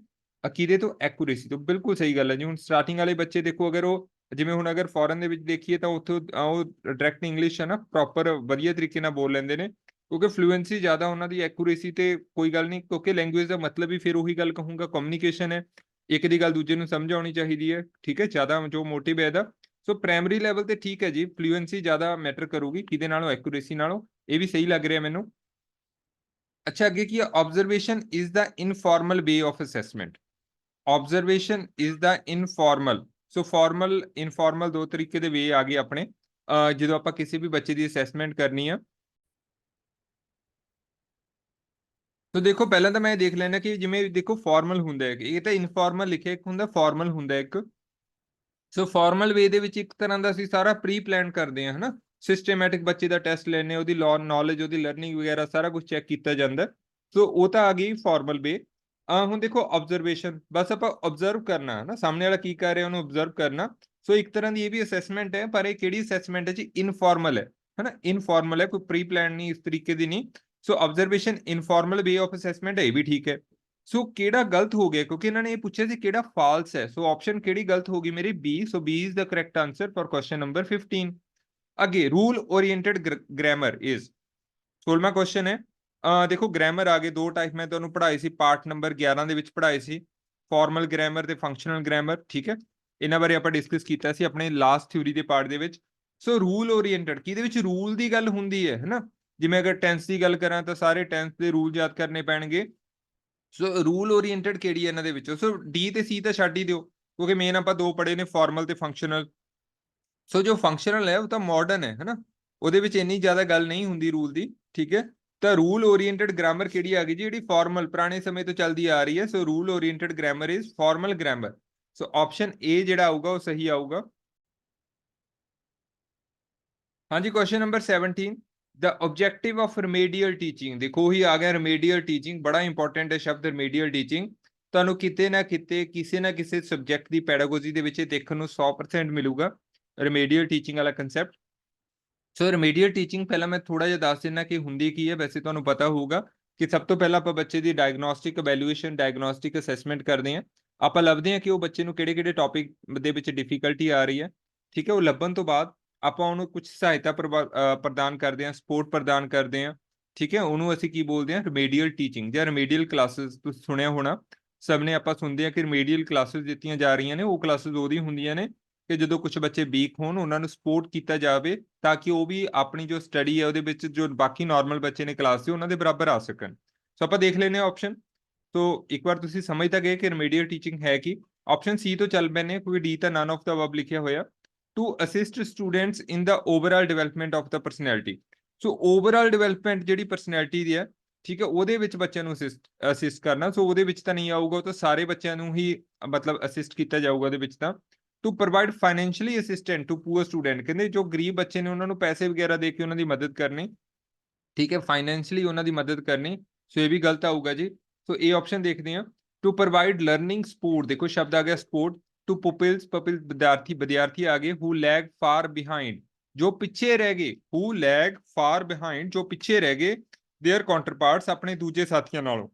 ਕਿਹਦੇ ਤੋਂ? ਐਕੂਰੇਸੀ ਤੋਂ। ਬਿਲਕੁਲ ਸਹੀ ਗੱਲ ਹੈ ਜੀ। ਹੁਣ ਸਟਾਰਟਿੰਗ ਵਾਲੇ ਬੱਚੇ ਦੇਖੋ, ਅਗਰ ਉਹ ਜਿਵੇਂ ਹੁਣ ਅਗਰ ਫੋਰਨ ਦੇ ਵਿੱਚ ਦੇਖੀਏ ਤਾਂ ਉੱਥੇ ਉਹ ਡਾਇਰੈਕਟ ਇੰਗਲਿਸ਼ ਹੈ ਨਾ ਪ੍ਰੋਪਰ ਵਧੀਆ ਤਰੀਕੇ ਨਾਲ ਬੋਲ ਲੈਂਦੇ ਨੇ, ਕਿਉਂਕਿ ਫਲੂਐਂਸੀ ਜ਼ਿਆਦਾ ਉਹਨਾਂ ਦੀ। ਐਕੂਰੇਸੀ ਤੇ ਕੋਈ ਗੱਲ ਨਹੀਂ, ਕਿਉਂਕਿ ਲੈਂਗੁਏਜ ਦਾ ਮਤਲਬ ਵੀ ਫਿਰ ਉਹੀ ਗੱਲ ਕਹੂੰਗਾ, ਕਮਿਊਨੀਕੇਸ਼ਨ ਹੈ, ਇੱਕ ਦੀ ਗੱਲ ਦੂਜੇ ਨੂੰ ਸਮਝ ਆਉਣੀ ਚਾਹੀਦੀ ਹੈ। ਠੀਕ ਹੈ, ਜ਼ਿਆਦਾ ਜੋ ਮੋਟਿਵ ਹੈ ਇਹਦਾ। ਸੋ ਪ੍ਰਾਇਮਰੀ ਲੈਵਲ ਤੇ ਠੀਕ ਹੈ ਜੀ, ਫਲੂਐਂਸੀ ਜ਼ਿਆਦਾ ਮੈਟਰ ਕਰੂਗੀ ਕਿਹਦੇ ਨਾਲੋਂ? ਐਕੂਰੇਸੀ ਨਾਲੋਂ। ਇਹ ਵੀ ਸਹੀ ਲੱਗ ਰਿਹਾ ਮੈਨੂੰ। ਅੱਛਾ, ਅੱਗੇ ਕੀ ਹੈ? Observation is the informal way of assessment. Observation is the informal. So formal informal ਦੋ ਤਰੀਕੇ ਦੇ ਵੇ ਆ ਗਏ ਆਪਣੇ ਜਦੋਂ ਆਪਾਂ ਕਿਸੇ ਵੀ ਬੱਚੇ ਦੀ ਅਸੈਸਮੈਂਟ ਕਰਨੀ ਆ। ਤੋ ਦੇਖੋ ਪਹਿਲਾਂ ਤਾਂ ਮੈਂ ਦੇਖ ਲੈਣਾ ਕਿ ਜਿਵੇਂ ਦੇਖੋ ਫਾਰਮਲ ਹੁੰਦਾ ਹੈ, ਇਹ ਤਾਂ ਇਨਫॉर्मल ਲਿਖਿਆ, ਇੱਕ ਹੁੰਦਾ ਫਾਰਮਲ ਹੁੰਦਾ ਇੱਕ। ਸੋ ਫਾਰਮਲ ਵੇ ਦੇ ਵਿੱਚ ਇੱਕ ਤਰ੍ਹਾਂ ਦਾ ਅਸੀਂ ਸਾਰਾ ਪ੍ਰੀ ਪਲਾਨ ਕਰਦੇ ਹਾਂ, ਹਨਾ, ਸਿਸਟੇਮੈਟਿਕ ਬੱਚੇ ਦਾ ਟੈਸਟ ਲੈਣੇ, ਉਹਦੀ ਨੌਲੇਜ, ਉਹਦੀ ਲਰਨਿੰਗ ਵਗੈਰਾ ਸਾਰਾ ਕੁਝ ਚੈੱਕ ਕੀਤਾ ਜਾਂਦਾ। ਸੋ ਉਹ ਤਾਂ ਆ ਗਈ ਫਾਰਮਲ ਵੇ। ਹੁਣ ਦੇਖੋ ਆਬਜ਼ਰਵੇਸ਼ਨ, ਬਸ ਆਪਾਂ ਆਬਜ਼ਰਵ ਕਰਨਾ ਹੈ ਨਾ, ਸਾਹਮਣੇ ਵਾਲਾ ਕੀ ਕਰ ਰਿਹਾ ਉਹਨੂੰ ਆਬਜ਼ਰਵ ਕਰਨਾ। ਸੋ ਇੱਕ ਤਰ੍ਹਾਂ ਦੀ ਇਹ ਵੀ ਅਸੈਸਮੈਂਟ ਹੈ, ਪਰ ਇਹ ਕਿਹੜੀ ਅਸੈਸਮੈਂਟ ਹੈ ਜੀ? ਇਨਫॉर्मल ਹੈ, ਹਨਾ, ਇਨਫॉर्मल ਹੈ, ਕੋਈ ਪ੍ਰੀ ਪਲਾਨ ਨਹੀਂ, ਇਸ ਤਰੀਕੇ ਦੀ ਨਹੀਂ। ਸੋ ਆਬਜ਼ਰਵੇਸ਼ਨ ਇਨਫॉर्मल ਵੇ ਆਫ ਅਸੈਸਮੈਂਟ ਹੈ, ਇਹ ਵੀ ਠੀਕ ਹੈ। ਸੋ ਕਿਹੜਾ ਗਲਤ ਹੋ ਗਿਆ, ਕਿਉਂਕਿ ਇਹਨਾਂ ਨੇ ਇਹ ਪੁੱਛਿਆ ਸੀ ਕਿਹੜਾ ਫਾਲਸ ਹੈ। ਸੋ ਆਪਸ਼ਨ ਕਿਹੜੀ ਗਲਤ ਹੋਗੀ ਮੇਰੀ? B. So B is the correct answer for question number 15। ਅੱਗੇ ਰੂਲ ओरिएंटेड ग्रामर इज 16ਵਾਂ क्वेश्चन ਹੈ। ਦੇਖੋ ਗ੍ਰਾਮਰ ਆ ਗਏ ਦੋ ਟਾਈਪ, ਮੈਂ ਤੁਹਾਨੂੰ ਪੜ੍ਹਾਈ ਸੀ ਪਾਰਟ ਨੰਬਰ 11 ਦੇ ਵਿੱਚ ਪੜ੍ਹਾਏ ਸੀ, ਫਾਰਮਲ ਗ੍ਰਾਮਰ ਤੇ ਫੰਕਸ਼ਨਲ ਗ੍ਰਾਮਰ। ਠੀਕ ਹੈ, ਇਹਨਾਂ ਬਾਰੇ ਆਪਾਂ ਡਿਸਕਸ ਕੀਤਾ ਸੀ ਆਪਣੇ ਲਾਸਟ ਥਿਊਰੀ ਦੇ ਪਾਰਟ ਦੇ ਵਿੱਚ। ਸੋ ਰੂਲ ओरिएंटेड ਕਿਹਦੇ ਵਿੱਚ ਰੂਲ ਦੀ ਗੱਲ ਹੁੰਦੀ ਹੈ, ਹਨਾ, ਜਿਵੇਂ ਅਗਰ ਟੈਂਸ ਦੀ ਗੱਲ ਕਰਾਂ ਤਾਂ ਸਾਰੇ ਟੈਂਸ ਦੇ ਰੂਲ ਯਾਦ ਕਰਨੇ ਪੈਣਗੇ। ਸੋ ਰੂਲ ओरिएंटेड ਕਿਹੜੀ ਹੈ ਇਹਨਾਂ ਦੇ ਵਿੱਚੋਂ? ਸੋ ਡੀ ਤੇ ਸੀ ਤਾਂ ਛੱਡ ਹੀ ਦਿਓ, ਕਿਉਂਕਿ ਮੇਨ ਆਪਾਂ ਦੋ ਪੜ੍ਹੇ ਨੇ, ਫਾਰਮਲ ਤੇ ਫੰਕਸ਼ਨਲ। ਸੋ ਜੋ ਫੰਕਸ਼ਨਲ ਹੈ ਉਹ ਤਾਂ ਮਾਡਰਨ ਹੈ, ਹਨਾ, ਉਹਦੇ ਵਿੱਚ ਇੰਨੀ ਜ਼ਿਆਦਾ ਗੱਲ ਨਹੀਂ ਹੁੰਦੀ ਰੂਲ ਦੀ। ਠੀਕ ਹੈ, ਤਾਂ ਰੂਲ ओरिएंटेड ਗ੍ਰਾਮਰ ਕਿਹੜੀ ਆ ਗਈ ਜੀ? ਜਿਹੜੀ ਫਾਰਮਲ ਪੁਰਾਣੇ ਸਮੇਂ ਤੋਂ ਚੱਲਦੀ ਆ ਰਹੀ ਹੈ। So rule oriented grammar is formal grammar. So option A ਜਿਹੜਾ ਆਊਗਾ ਉਹ ਸਹੀ ਆਊਗਾ। ਹਾਂਜੀ, question number 17। The objective of remedial teaching. देखो ही आ गया रिमेडियल टीचिंग, बड़ा इंपॉर्टेंट है शब्द रिमेडियल टीचिंग। ਤੁਹਾਨੂੰ ਕਿਤੇ ਨਾ ਕਿਤੇ ਕਿਸੇ ਨਾ ਕਿਸੇ ਸਬਜੈਕਟ ਦੀ ਪੈਡਾਗੋਜੀ ਦੇ ਵਿੱਚ ਦੇਖਣ ਨੂੰ 100% ਮਿਲੂਗਾ ਰਿਮੀਡੀਅਲ ਟੀਚਿੰਗ ਵਾਲਾ ਕਨਸੈਪਟ। ਸੋ ਰਿਮੀਡੀਅਲ ਟੀਚਿੰਗ ਪਹਿਲਾਂ ਮੈਂ ਥੋੜਾ ਜਿਹਾ ਦੱਸ ਦਿੰਦਾ ਕਿ ਹੁੰਦੀ ਕੀ ਹੈ। ਵੈਸੇ ਤੁਹਾਨੂੰ ਪਤਾ ਹੋਊਗਾ ਕਿ ਸਭ ਤੋਂ ਪਹਿਲਾਂ ਆਪਾਂ ਬੱਚੇ ਦੀ ਡਾਇਗਨੋਸਟਿਕ ਇਵੈਲੂਏਸ਼ਨ, ਡਾਇਗਨੋਸਟਿਕ ਅਸੈਸਮੈਂਟ ਕਰਦੇ ਹਾਂ। ਆਪਾਂ ਲੱਭਦੇ ਹਾਂ ਕਿ ਉਹ ਬੱਚੇ ਨੂੰ ਕਿਹੜੇ ਕਿਹੜੇ ਟੌਪਿਕ ਦੇ ਵਿੱਚ ਡਿਫਿਕਲਟੀ ਆ ਰਹੀ ਹੈ। ਠੀਕ ਹੈ, ਉਹ ਲੱਭਣ ਤੋਂ ਬਾਅਦ ਆਪਾਂ ਉਹਨੂੰ ਕੁਝ ਸਹਾਇਤਾ ਪ੍ਰਦਾਨ ਕਰਦੇ ਹਾਂ, ਸਪੋਰਟ ਪ੍ਰਦਾਨ ਕਰਦੇ ਹਾਂ। ਠੀਕ ਹੈ, ਉਹਨੂੰ ਅਸੀਂ ਕੀ ਬੋਲਦੇ ਹਾਂ? ਰਿਮੀਡੀਅਲ ਟੀਚਿੰਗ ਜਾਂ ਰਿਮੀਡੀਅਲ ਕਲਾਸਿਸ। ਤੁਸੀਂ ਸੁਣਿਆ ਹੋਣਾ ਸਭ ਨੇ, ਆਪਾਂ ਸੁਣਦੇ ਹਾਂ ਕਿ ਰਿਮੀਡੀਅਲ ਕਲਾਸਿਸ ਦਿੱਤੀਆਂ ਜਾ ਰਹੀਆਂ ਨੇ। ਉਹ ਕਲਾਸਿਸ ਉਹਦੀ ਹੁੰਦੀਆਂ ਨੇ ਕਿ ਜਦੋਂ ਕੁਝ ਬੱਚੇ ਵੀਕ ਹੋਣ ਉਹਨਾਂ ਨੂੰ ਸਪੋਰਟ ਕੀਤਾ ਜਾਵੇ, ਤਾਂ ਕਿ ਉਹ ਵੀ ਆਪਣੀ ਜੋ ਸਟੱਡੀ ਹੈ ਉਹਦੇ ਵਿੱਚ ਜੋ ਬਾਕੀ ਨਾਰਮਲ ਬੱਚੇ ਨੇ ਕਲਾਸ ਦੇ ਉਹਨਾਂ ਦੇ ਬਰਾਬਰ ਆ ਸਕਣ। ਸੋ ਆਪਾਂ ਦੇਖ ਲੈਂਦੇ ਹਾਂ ਆਪਸ਼ਨ। ਸੋ ਇੱਕ ਵਾਰ ਤੁਸੀਂ ਸਮਝ ਤਾਂ ਗਏ ਕਿ ਰਿਮੀਡੀਅਲ ਟੀਚਿੰਗ ਹੈ ਕੀ। ਆਪਸ਼ਨ ਸੀ ਤੋਂ ਚੱਲ ਪੈਂਦੇ, ਕਿਉਂਕਿ ਡੀ ਤਾਂ ਨਨ ਆਫ ਦਾ ਅਬਵ ਲਿਖਿਆ ਹੋਇਆ। To assist students in the overall development of the personality. So overall development ਜਿਹੜੀ ਪਰਸਨੈਲਿਟੀ ਦੀ ਹੈ, ਠੀਕ ਹੈ, ਉਹਦੇ ਵਿੱਚ ਬੱਚਿਆਂ ਨੂੰ ਅਸਿਸਟ ਕਰਨਾ। ਸੋ ਉਹਦੇ ਵਿੱਚ ਤਾਂ ਨਹੀਂ ਆਊਗਾ, ਉਹ ਤਾਂ ਸਾਰੇ ਬੱਚਿਆਂ ਨੂੰ ਹੀ ਮਤਲਬ ਅਸਿਸਟ ਕੀਤਾ ਜਾਊਗਾ ਉਹਦੇ ਵਿੱਚ ਤਾਂ। To provide financially assistant to poor student, ਕਹਿੰਦੇ ਜੋ ਗਰੀਬ ਬੱਚੇ ਨੇ ਉਹਨਾਂ ਨੂੰ ਪੈਸੇ ਵਗੈਰਾ ਦੇ ਕੇ ਉਹਨਾਂ ਦੀ ਮਦਦ ਕਰਨੀ। ਠੀਕ ਹੈ, ਫਾਈਨੈਂਸ਼ੀਅਲੀ ਉਹਨਾਂ ਦੀ ਮਦਦ ਕਰਨੀ। ਸੋ ਇਹ ਵੀ ਗਲਤ ਆਊਗਾ ਜੀ। ਸੋ ਇਹ ਆਪਸ਼ਨ ਦੇਖਦੇ ਹਾਂ। ਟੂ ਪ੍ਰੋਵਾਈਡ ਲਰਨਿੰਗ ਸਪੋਰਟ, ਦੇਖੋ ਸ਼ਬਦ ਆ ਗਿਆ ਸਪੋਰਟ। ਟੂ ਪੁਪਿਲਸ, ਪਪਿਲ ਵਿਦਿਆਰਥੀ, ਵਿਦਿਆਰਥੀ ਆ ਗਏ। ਹੂ ਲੈਗ ਫਾਰ ਬਿਹਾਈਂਡ, ਜੋ ਪਿੱਛੇ ਰਹਿ ਗਏ। ਹੂ ਲੈਗ ਫਾਰ ਬਿਹਾਈਂਡ, ਜੋ ਪਿੱਛੇ ਰਹਿ ਗਏ। ਦੇਅਰ ਕਾਉਂਟਰਪਾਰਟਸ, ਆਪਣੇ ਦੂਜੇ ਸਾਥੀਆਂ ਨਾਲੋਂ।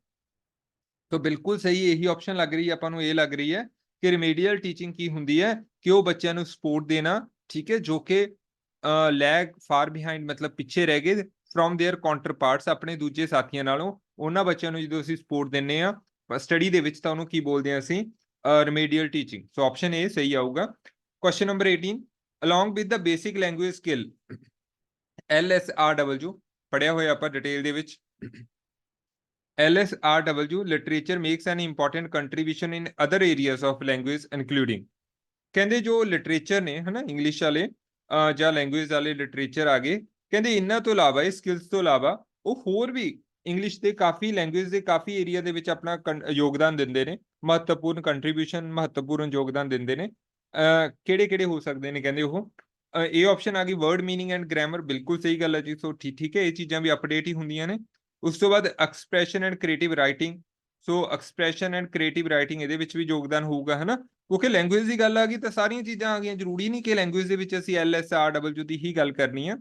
तो बिल्कुल सही यही ऑप्शन लग रही है, ਆਪਾਂ ਨੂੰ ਇਹ ਲੱਗ ਰਹੀ ਹੈ ਕਿ ਰਿਮੀਡੀਅਲ ਟੀਚਿੰਗ ਕੀ ਹੁੰਦੀ ਹੈ ਕਿ ਉਹ ਬੱਚਿਆਂ ਨੂੰ ਸਪੋਰਟ ਦੇਣਾ, ਠੀਕ ਹੈ, ਜੋ ਕਿ ਲੈਗ ਫਾਰ ਬਿਹਾਈਂਡ ਮਤਲਬ ਪਿੱਛੇ ਰਹਿ ਗਏ ਫਰੋਮ देयर ਕਾਉਂਟਰਪਾਰਟਸ, ਆਪਣੇ ਦੂਜੇ ਸਾਥੀਆਂ ਨਾਲੋਂ। ਉਹਨਾਂ ਬੱਚਿਆਂ ਨੂੰ ਜਦੋਂ ਅਸੀਂ ਸਪੋਰਟ ਦਿੰਨੇ ਆ ਸਟੱਡੀ ਦੇ ਵਿੱਚ ਤਾਂ ਉਹਨੂੰ ਕੀ ਬੋਲਦੇ ਆ ਅਸੀਂ, ਰਿਮੀਡੀਅਲ ਟੀਚਿੰਗ। ਸੋ ਆਪਸ਼ਨ ਏ ਸਹੀ ਆਊਗਾ। Question number 18, along with the basic language skill LSRW ਪੜਿਆ ਹੋਇਆ ਆਪਾਂ ਡਿਟੇਲ ਦੇ ਵਿੱਚ। LSRW literature makes an important contribution in other areas of language including, ਕਹਿੰਦੇ ਜੋ ਲਿਟਰੇਚਰ ਨੇ ਹਨਾ ਇੰਗਲਿਸ਼ ਵਾਲੇ ਜਾਂ ਲੈਂਗੁਏਜ ਵਾਲੇ ਲਿਟਰੇਚਰ ਆ ਗਏ, ਕਹਿੰਦੇ ਇਹਨਾਂ ਤੋਂ ਇਲਾਵਾ ਇਹ ਸਕਿੱਲਸ ਤੋਂ ਇਲਾਵਾ ਉਹ ਹੋਰ ਵੀ ਇੰਗਲਿਸ਼ ਦੇ ਕਾਫੀ ਲੈਂਗੁਏਜ ਦੇ ਕਾਫੀ ਏਰੀਆ ਦੇ ਵਿੱਚ ਆਪਣਾ ਯੋਗਦਾਨ ਦਿੰਦੇ ਨੇ, ਮਹੱਤਵਪੂਰਨ ਕੰਟਰੀਬਿਊਸ਼ਨ ਮਹੱਤਵਪੂਰਨ ਯੋਗਦਾਨ ਦਿੰਦੇ ਨੇ। ਕਿਹੜੇ ਕਿਹੜੇ ਹੋ ਸਕਦੇ ਨੇ ਕਹਿੰਦੇ ਉਹ, ਇਹ ਆਪਸ਼ਨ ਆ ਗਈ ਵਰਡ ਮੀਨਿੰਗ ਐਂਡ ਗ੍ਰਾਮਰ, ਬਿਲਕੁਲ ਸਹੀ ਗੱਲ ਹੈ ਜੀ। ਸੋ ਠੀਕ ਹੈ, ਇਹ ਚੀਜ਼ਾਂ ਵੀ ਅਪਡੇਟ ਹੀ ਹੁੰਦੀਆਂ ਨੇ। ਉਸ ਤੋਂ ਬਾਅਦ expression and creative writing, so expression and creative writing ਇਹਦੇ ਵਿੱਚ ਵੀ ਯੋਗਦਾਨ ਹੋਊਗਾ ਹਨਾ, ਕਿਉਂਕਿ ਲੈਂਗੁਏਜ ਦੀ ਗੱਲ ਆ ਗਈ ਤਾਂ ਸਾਰੀਆਂ ਚੀਜ਼ਾਂ ਆ ਗਈਆਂ, ਜ਼ਰੂਰੀ ਨਹੀਂ ਕਿ ਲੈਂਗੁਏਜ ਦੇ ਵਿੱਚ ਅਸੀਂ LSRW ਦੀ ਹੀ ਗੱਲ ਕਰਨੀ ਆ।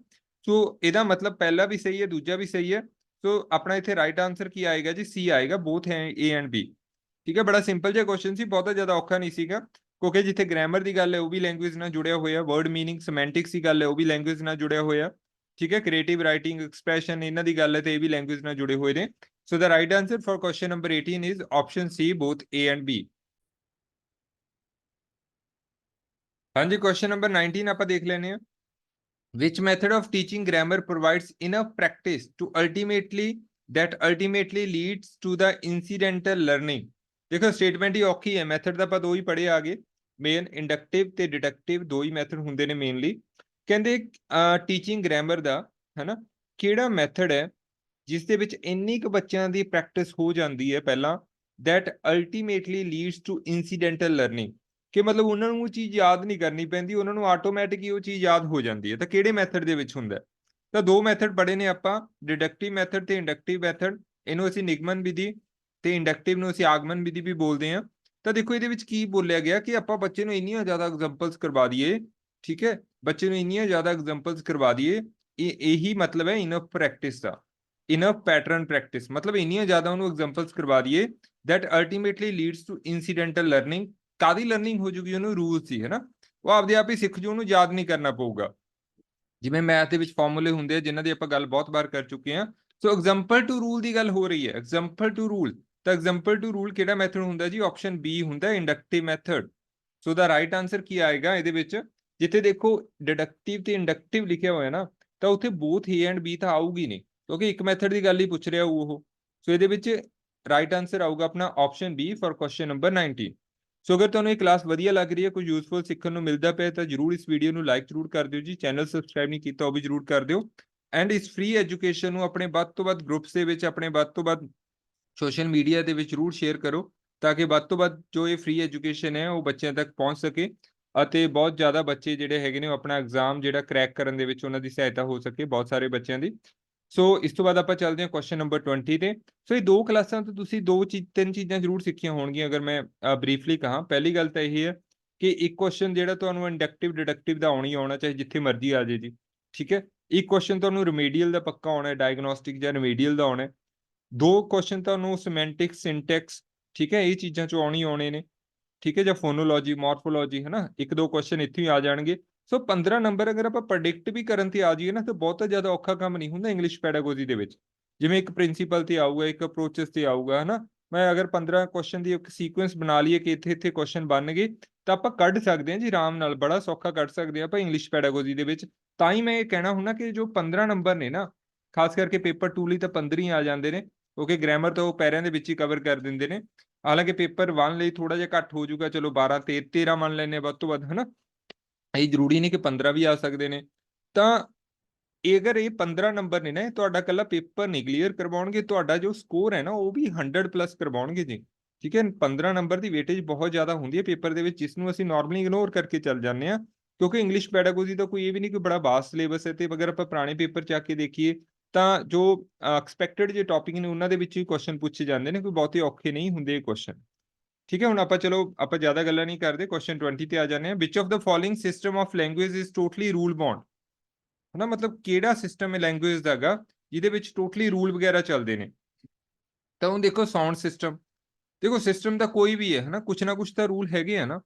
ਸੋ ਇਹਦਾ ਮਤਲਬ ਪਹਿਲਾ ਵੀ ਸਹੀ ਹੈ, ਦੂਜਾ ਵੀ ਸਹੀ ਹੈ। ਸੋ ਆਪਣਾ ਇੱਥੇ ਰਾਈਟ ਆਂਸਰ ਕੀ ਆਏਗਾ ਜੀ, ਸੀ ਆਏਗਾ, ਬੋਥ ਹੈ A ਐਂਡ B। ਠੀਕ ਹੈ, ਬੜਾ ਸਿੰਪਲ ਜਿਹਾ ਕੁਐਸਚਨ ਸੀ, ਬਹੁਤਾ ਜ਼ਿਆਦਾ ਔਖਾ ਨਹੀਂ ਸੀਗਾ, ਕਿਉਂਕਿ ਜਿੱਥੇ ਗ੍ਰਾਮਰ ਦੀ ਗੱਲ ਹੈ ਉਹ ਵੀ ਲੈਂਗੁਏਜ ਨਾਲ ਜੁੜਿਆ ਹੋਇਆ, ਵਰਡ ਮੀਨਿੰਗ ਸਿਮੈਂਟਿਕਸ ਦੀ ਗੱਲ ਹੈ ਉਹ ਵੀ ਲੈਂਗੁਏਜ ਨਾਲ ਜੁੜਿਆ ਹੋਇਆ, ਠੀਕ ਹੈ, ਕ੍ਰੀਏਟਿਵ ਰਾਈਟਿੰਗ ਐਕਸਪ੍ਰੈਸ਼ਨ ਇਹਨਾਂ ਦੀ ਗੱਲ ਹੈ ਤੇ ਇਹ ਵੀ ਲੈਂਗੁਏਜ ਨਾਲ ਜੁੜੇ ਹੋਏ ਨੇ। So the right answer for question number 18 is option C, both A and B। ਹਾਂਜੀ, ਕੁਐਸਚਨ ਨੰਬਰ 19 ਆਪਾਂ ਦੇਖ ਲੈਨੇ ਆ। Which method of teaching grammar provides enough practice to ultimately leads to the incidental learning? देखो statement ही औखी है, method ਤਾਂ ਆਪਾਂ ਦੋ ਹੀ ਪੜ੍ਹੇ ਆਗੇ, ਮੇਨ ਇੰਡਕਟਿਵ ਤੇ ਡਿਡਕਟਿਵ ਦੋ ਹੀ ਮੈਥਡ ਹੁੰਦੇ ਨੇ ਮੇਨਲੀ। ਕਹਿੰਦੇ ਟੀਚਿੰਗ ਗ੍ਰਾਮਰ ਦਾ ਹਨਾ ਕਿਹੜਾ ਮੈਥਡ ਹੈ ਜਿਸ ਦੇ ਵਿੱਚ ਇੰਨੀ ਕੁ ਬੱਚਿਆਂ ਦੀ ਪ੍ਰੈਕਟਿਸ ਹੋ ਜਾਂਦੀ ਹੈ ਪਹਿਲਾਂ, that ultimately leads to incidental learning, ਕਿ ਮਤਲਬ ਉਹਨਾਂ ਨੂੰ ਉਹ ਚੀਜ਼ ਯਾਦ ਨਹੀਂ ਕਰਨੀ ਪੈਂਦੀ, ਉਹਨਾਂ ਨੂੰ ਆਟੋਮੈਟਿਕ ਹੀ ਉਹ ਚੀਜ਼ ਯਾਦ ਹੋ ਜਾਂਦੀ ਹੈ। ਤਾਂ ਕਿਹੜੇ ਮੈਥਡ ਦੇ ਵਿੱਚ ਹੁੰਦਾ? ਤਾਂ ਦੋ ਮੈਥਡ ਪੜ੍ਹੇ ਨੇ ਆਪਾਂ, ਡਿਡਕਟਿਵ ਮੈਥਡ ਤੇ ਇੰਡਕਟਿਵ ਮੈਥਡ। ਇਹਨੂੰ ਅਸੀਂ ਨਿਗਮਨ ਵਿਧੀ ਤੇ ਇੰਡਕਟਿਵ ਨੂੰ ਅਸੀਂ ਆਗਮਨ ਵਿਧੀ ਵੀ ਬੋਲਦੇ ਹਾਂ। ਤਾਂ ਦੇਖੋ ਇਹਦੇ ਵਿੱਚ ਕੀ ਬੋਲਿਆ ਗਿਆ ਕਿ ਆਪਾਂ ਬੱਚੇ ਨੂੰ ਇੰਨੀਆਂ ਜ਼ਿਆਦਾ ਐਗਜ਼ਾਮਪਲਸ ਕਰਵਾ ਦਈਏ, ਠੀਕ ਹੈ, ਬੱਚੇ ਨੂੰ ਇੰਨੀਆਂ ਜ਼ਿਆਦਾ ਐਗਜ਼ਾਮਪਲਸ ਕਰਵਾ ਦਈਏ, ਇਹੀ ਮਤਲਬ ਹੈ ਇਨਫ ਪ੍ਰੈਕਟਿਸ ਦਾ, ਇਨਫ ਪੈਟਰਨ ਪ੍ਰੈਕਟਿਸ, ਮਤਲਬ ਇੰਨੀਆਂ ਜ਼ਿਆਦਾ ਉਹਨੂੰ ਐਗਜ਼ਾਮਪਲਸ ਕਰਵਾ ਦਈਏ that ultimately leads to incidental learning। ਕਾਦੀ ਲਰਨਿੰਗ ਹੋ ਜੂਗੀ, ਉਹਨੂੰ ਰੂਲ ਸੀ ਹੈ ਨਾ, ਉਹ ਆਪਦੇ ਆਪ ਹੀ ਸਿੱਖ ਜੂ, ਉਹਨੂੰ ਯਾਦ ਨਹੀਂ ਕਰਨਾ ਪਊਗਾ। ਜਿਵੇਂ ਮੈਥ ਦੇ ਵਿੱਚ ਫਾਰਮੂਲੇ ਹੁੰਦੇ ਆ ਜਿਨ੍ਹਾਂ ਦੀ ਆਪਾਂ ਗੱਲ ਬਹੁਤ ਵਾਰ ਕਰ ਚੁੱਕੇ ਹਾਂ। ਸੋ ਐਗਜ਼ਾਮਪਲ ਟੂ ਰੂਲ ਦੀ ਗੱਲ ਹੋ ਰਹੀ ਹੈ, ਐਗਜ਼ਾਮਪਲ ਟੂ ਰੂਲ। ਤਾਂ ਐਗਜ਼ਾਮਪਲ ਟੂ ਰੂਲ ਕਿਹੜਾ ਮੈਥਡ ਹੁੰਦਾ ਜੀ, ਆਪਸ਼ਨ B ਹੁੰਦਾ inductive method. So the right answer ਕੀ ਆਏਗਾ ਇਹਦੇ ਵਿੱਚ, ਜਿੱਥੇ ਦੇਖੋ ਡਿਡਕਟਿਵ ਤੇ ਇੰਡਕਟਿਵ ਲਿਖਿਆ ਹੋਇਆ ਨਾ, ਤਾਂ ਉੱਥੇ ਬੋਥ A ਐਂਡ B ਤਾਂ ਆਊਗੀ ਨਹੀਂ, ਕਿਉਂਕਿ ਇੱਕ ਮੈਥਡ ਦੀ ਗੱਲ ਹੀ ਪੁੱਛ ਰਿਹਾ ਉਹ। ਸੋ ਇਹਦੇ ਵਿੱਚ ਰਾਈਟ ਆਂਸਰ ਆਊਗਾ ਆਪਣਾ option B for question number 19। ਸੋ ਅਗਰ ਤੁਹਾਨੂੰ ਇਹ ਕਲਾਸ ਵਧੀਆ ਲੱਗ ਰਹੀ ਹੈ, ਕੋਈ ਯੂਜ਼ਫੁਲ ਸਿੱਖਣ ਨੂੰ ਮਿਲਦਾ ਪਿਆ, ਤਾਂ ਜਰੂਰ ਇਸ ਵੀਡੀਓ ਨੂੰ ਲਾਈਕ ਜਰੂਰ ਕਰ ਦਿਓ ਜੀ, ਚੈਨਲ ਸਬਸਕ੍ਰਾਈਬ ਨਹੀਂ ਕੀਤਾ ਉਹ ਵੀ ਜਰੂਰ ਕਰ ਦਿਓ। ਐਂਡ ਇਸ ਫ੍ਰੀ ਐਜੂਕੇਸ਼ਨ ਨੂੰ ਆਪਣੇ ਵੱਧ ਤੋਂ ਵੱਧ ਗਰੁੱਪਸ ਦੇ ਵਿੱਚ, ਆਪਣੇ ਵੱਧ ਤੋਂ ਵੱਧ ਸੋਸ਼ਲ ਮੀਡੀਆ ਦੇ ਵਿੱਚ ਜਰੂਰ ਸ਼ੇਅਰ ਕਰੋ, ਤਾਂ ਕਿ ਵੱਧ ਤੋਂ ਵੱਧ ਜੋ ਇਹ ਫ੍ਰੀ ਐਜੂਕੇਸ਼ਨ ਹੈ ਉਹ ਬੱਚਿਆਂ ਤੱਕ ਪਹੁੰਚ ਸਕੇ ਅਤੇ ਬਹੁਤ ਜ਼ਿਆਦਾ ਬੱਚੇ ਜਿਹੜੇ ਹੈਗੇ ਨੇ ਉਹ ਆਪਣਾ ਐਗਜ਼ਾਮ ਜਿਹੜਾ ਕ੍ਰੈਕ ਕਰਨ ਦੇ ਵਿੱਚ ਉਹਨਾਂ ਦੀ ਸਹਾਇਤਾ ਹੋ ਸਕੇ, ਬਹੁਤ ਸਾਰੇ ਬੱਚਿਆਂ ਦੀ। ਸੋ ਇਸ ਤੋਂ ਬਾਅਦ ਆਪਾਂ ਚੱਲਦੇ ਹਾਂ ਕੁਐਸਚਨ ਨੰਬਰ 20 ਤੇ। ਸੋ ਇਹ ਦੋ ਕਲਾਸਾਂ ਤੋਂ ਤੁਸੀਂ ਤਿੰਨ ਚੀਜ਼ਾਂ ਜ਼ਰੂਰ ਸਿੱਖੀਆਂ ਹੋਣਗੀਆਂ, ਅਗਰ ਮੈਂ ਬਰੀਫਲੀ ਕਹਾਂ। ਪਹਿਲੀ ਗੱਲ ਤਾਂ ਇਹ ਹੈ ਕਿ ਇੱਕ ਕੁਐਸਚਨ ਜਿਹੜਾ ਤੁਹਾਨੂੰ ਇੰਡਕਟਿਵ ਡਿਡਕਟਿਵ ਦਾ ਆਉਣਾ ਹੀ ਆਉਣਾ, ਚਾਹੇ ਜਿੱਥੇ ਮਰਜ਼ੀ ਆ ਜਾਏ ਜੀ, ਠੀਕ ਹੈ। ਇੱਕ ਕੁਐਸਚਨ ਤੁਹਾਨੂੰ ਰਿਮੀਡੀਅਲ ਦਾ ਪੱਕਾ ਆਉਣਾ ਹੈ, ਡਾਇਗਨੋਸਟਿਕ ਜਾਂ ਰਿਮੀਡੀਅਲ ਦਾ ਆਉਣਾ ਹੈ। ਦੋ ਕੁਐਸਚਨ ਤੁਹਾਨੂੰ ਸਿਮੈਂਟਿਕਸ ਸਿੰਟੈਕਸ, ਠੀਕ ਹੈ, ਇਹ ਚੀਜ਼ਾਂ ਚੋਂ ਆਉਣੀ ਆਉਣੇ ਨੇ, ਠੀਕ ਹੈ, ਜਾਂ ਫੋਨੋਲੋਜੀ ਮੋਰਫੋਲੋਜੀ ਹੈ ਨਾ, ਇੱਕ ਦੋ ਕੁਐਸਚਨ ਇੱਥੇ ਹੀ ਆ ਜਾਣਗੇ। ਸੋ 15 ਨੰਬਰ ਅਗਰ ਆਪਾਂ ਪ੍ਰੈਡਿਕਟ ਵੀ ਕਰਨ ਤੇ ਆ ਜਾਈਏ ਨਾ, ਤਾਂ ਬਹੁਤਾ ਜ਼ਿਆਦਾ ਔਖਾ ਕੰਮ ਨਹੀਂ ਹੁੰਦਾ ਇੰਗਲਿਸ਼ ਪੈਡਾਗੋਜੀ ਦੇ ਵਿੱਚ। ਜਿਵੇਂ ਇੱਕ ਪ੍ਰਿੰਸੀਪਲ ਤੇ ਆਊਗਾ, ਇੱਕ ਅਪਰੋਚਸ ਤੇ ਆਊਗਾ, ਹਨਾ। ਮੈਂ ਅਗਰ 15 ਕੁਐਸਚਨ ਦੀ ਇੱਕ ਸੀਕੁਐਂਸ ਬਣਾ ਲਈਏ ਕਿ ਇੱਥੇ ਇੱਥੇ ਕੁਐਸਚਨ ਬਣ ਗਏ, ਤਾਂ ਆਪਾਂ ਕੱਢ ਸਕਦੇ ਹਾਂ ਜੀ ਆਰਾਮ ਨਾਲ, ਬੜਾ ਸੌਖਾ ਕੱਢ ਸਕਦੇ ਹਾਂ ਆਪਾਂ ਇੰਗਲਿਸ਼ ਪੈਡਾਗੋਜੀ ਦੇ ਵਿੱਚ। ਤਾਂ ਹੀ ਮੈਂ ਇਹ ਕਹਿਣਾ ਹੁੰਦਾ ਕਿ ਜੋ 15 ਨੰਬਰ ਨੇ ਨਾ, ਖਾਸ ਕਰਕੇ ਪੇਪਰ 2 ਲਈ ਤਾਂ 15 ਹੀ ਆ ਜਾਂਦੇ ਨੇ, ਕਿਉਂਕਿ ਗ੍ਰਾਮਰ ਤਾਂ ਉਹ ਪੈਰਿਆਂ ਦੇ ਵਿੱਚ ਹੀ ਕਵਰ ਕਰ ਦਿੰਦੇ ਨੇ। ਹਾਲਾਂਕਿ ਪੇਪਰ 1 ਲਈ ਥੋੜਾ ਜਿਹਾ ਘੱਟ ਹੋ ਜਾਊਗਾ, ਚਲੋ 12 13 ਮੰਨ ਲੈਂਦੇ ਵੱਧ ਤੋਂ ਵੱਧ, ਹਨਾ। ਇਹ ਜ਼ਰੂਰੀ ਨਹੀਂ ਕਿ 15 ਵੀ ਆ ਸਕਦੇ ਨੇ। ਤਾਂ ਅਗਰ ਇਹ 15 ਨੰਬਰ ਨੇ ਨਾ, ਇਹ ਤੁਹਾਡਾ ਕੱਲਾ ਪੇਪਰ ਨਹੀਂ ਕਲੀਅਰ ਕਰਵਾਉਣਗੇ, ਤੁਹਾਡਾ ਜੋ ਸਕੋਰ ਹੈ ਨਾ ਉਹ ਵੀ 100 ਪਲੱਸ ਕਰਵਾਉਣਗੇ ਜੀ, ਠੀਕ ਹੈ। 15 ਨੰਬਰ ਦੀ ਵੇਟੇਜ ਬਹੁਤ ਜ਼ਿਆਦਾ ਹੁੰਦੀ ਹੈ ਪੇਪਰ ਦੇ ਵਿੱਚ, ਜਿਸ ਨੂੰ ਅਸੀਂ ਨਾਰਮਲੀ ਇਗਨੋਰ ਕਰਕੇ ਚੱਲ ਜਾਂਦੇ ਹਾਂ, ਕਿਉਂਕਿ ਇੰਗਲਿਸ਼ ਪੈਡਾਗੋਜੀ ਦਾ ਕੋਈ ਇਹ ਵੀ ਨਹੀਂ ਕਿ ਬੜਾ ਵਾਸਟ ਸਿਲੇਬਸ ਹੈ। ਤੇ ਅਗਰ ਆਪਾਂ ਪੁਰਾਣੇ ਪੇਪਰ ਚੱਕ ਕੇ ਦੇਖੀਏ ਤਾਂ ਜੋ ਐਕਸਪੈਕਟਡ ਜੇ ਟੌਪਿਕ ਨੇ ਉਹਨਾਂ ਦੇ ਵਿੱਚ ਹੀ ਕੁਐਸਚਨ ਪੁੱਛੇ ਜਾਂਦੇ ਨੇ, ਕੋਈ ਬਹੁਤੇ ਔਖੇ ਨਹੀਂ ਹੁੰਦੇ ਇਹ ਕੁਐਸਚਨ, ਠੀਕ ਹੈ। ਹੁਣ ਆਪਾਂ ਚਲੋ ਆਪਾਂ ਜ਼ਿਆਦਾ ਗੱਲਾਂ ਨਹੀਂ ਕਰਦੇ, ਕੁਐਸਚਨ 20 ਤੇ ਆ ਜਾਂਦੇ ਹਾਂ। ਵਿਚ of the following system of language is totally rule bound, ਹਨਾ, ਮਤਲਬ ਕਿਹੜਾ ਸਿਸਟਮ ਹੈ ਲੈਂਗੁਏਜ ਦਾ ਹੈਗਾ ਜਿਹਦੇ ਵਿੱਚ ਟੋਟਲੀ ਰੂਲ ਵਗੈਰਾ ਚੱਲਦੇ ਨੇ? ਤਾਂ ਹੁਣ ਦੇਖੋ ਸਾਊਂਡ ਸਿਸਟਮ, ਦੇਖੋ ਸਿਸਟਮ ਤਾਂ ਕੋਈ ਵੀ ਹੈ ਨਾ ਕੁਛ ਤਾਂ ਰੂਲ ਹੈਗੇ ਆ ਨਾ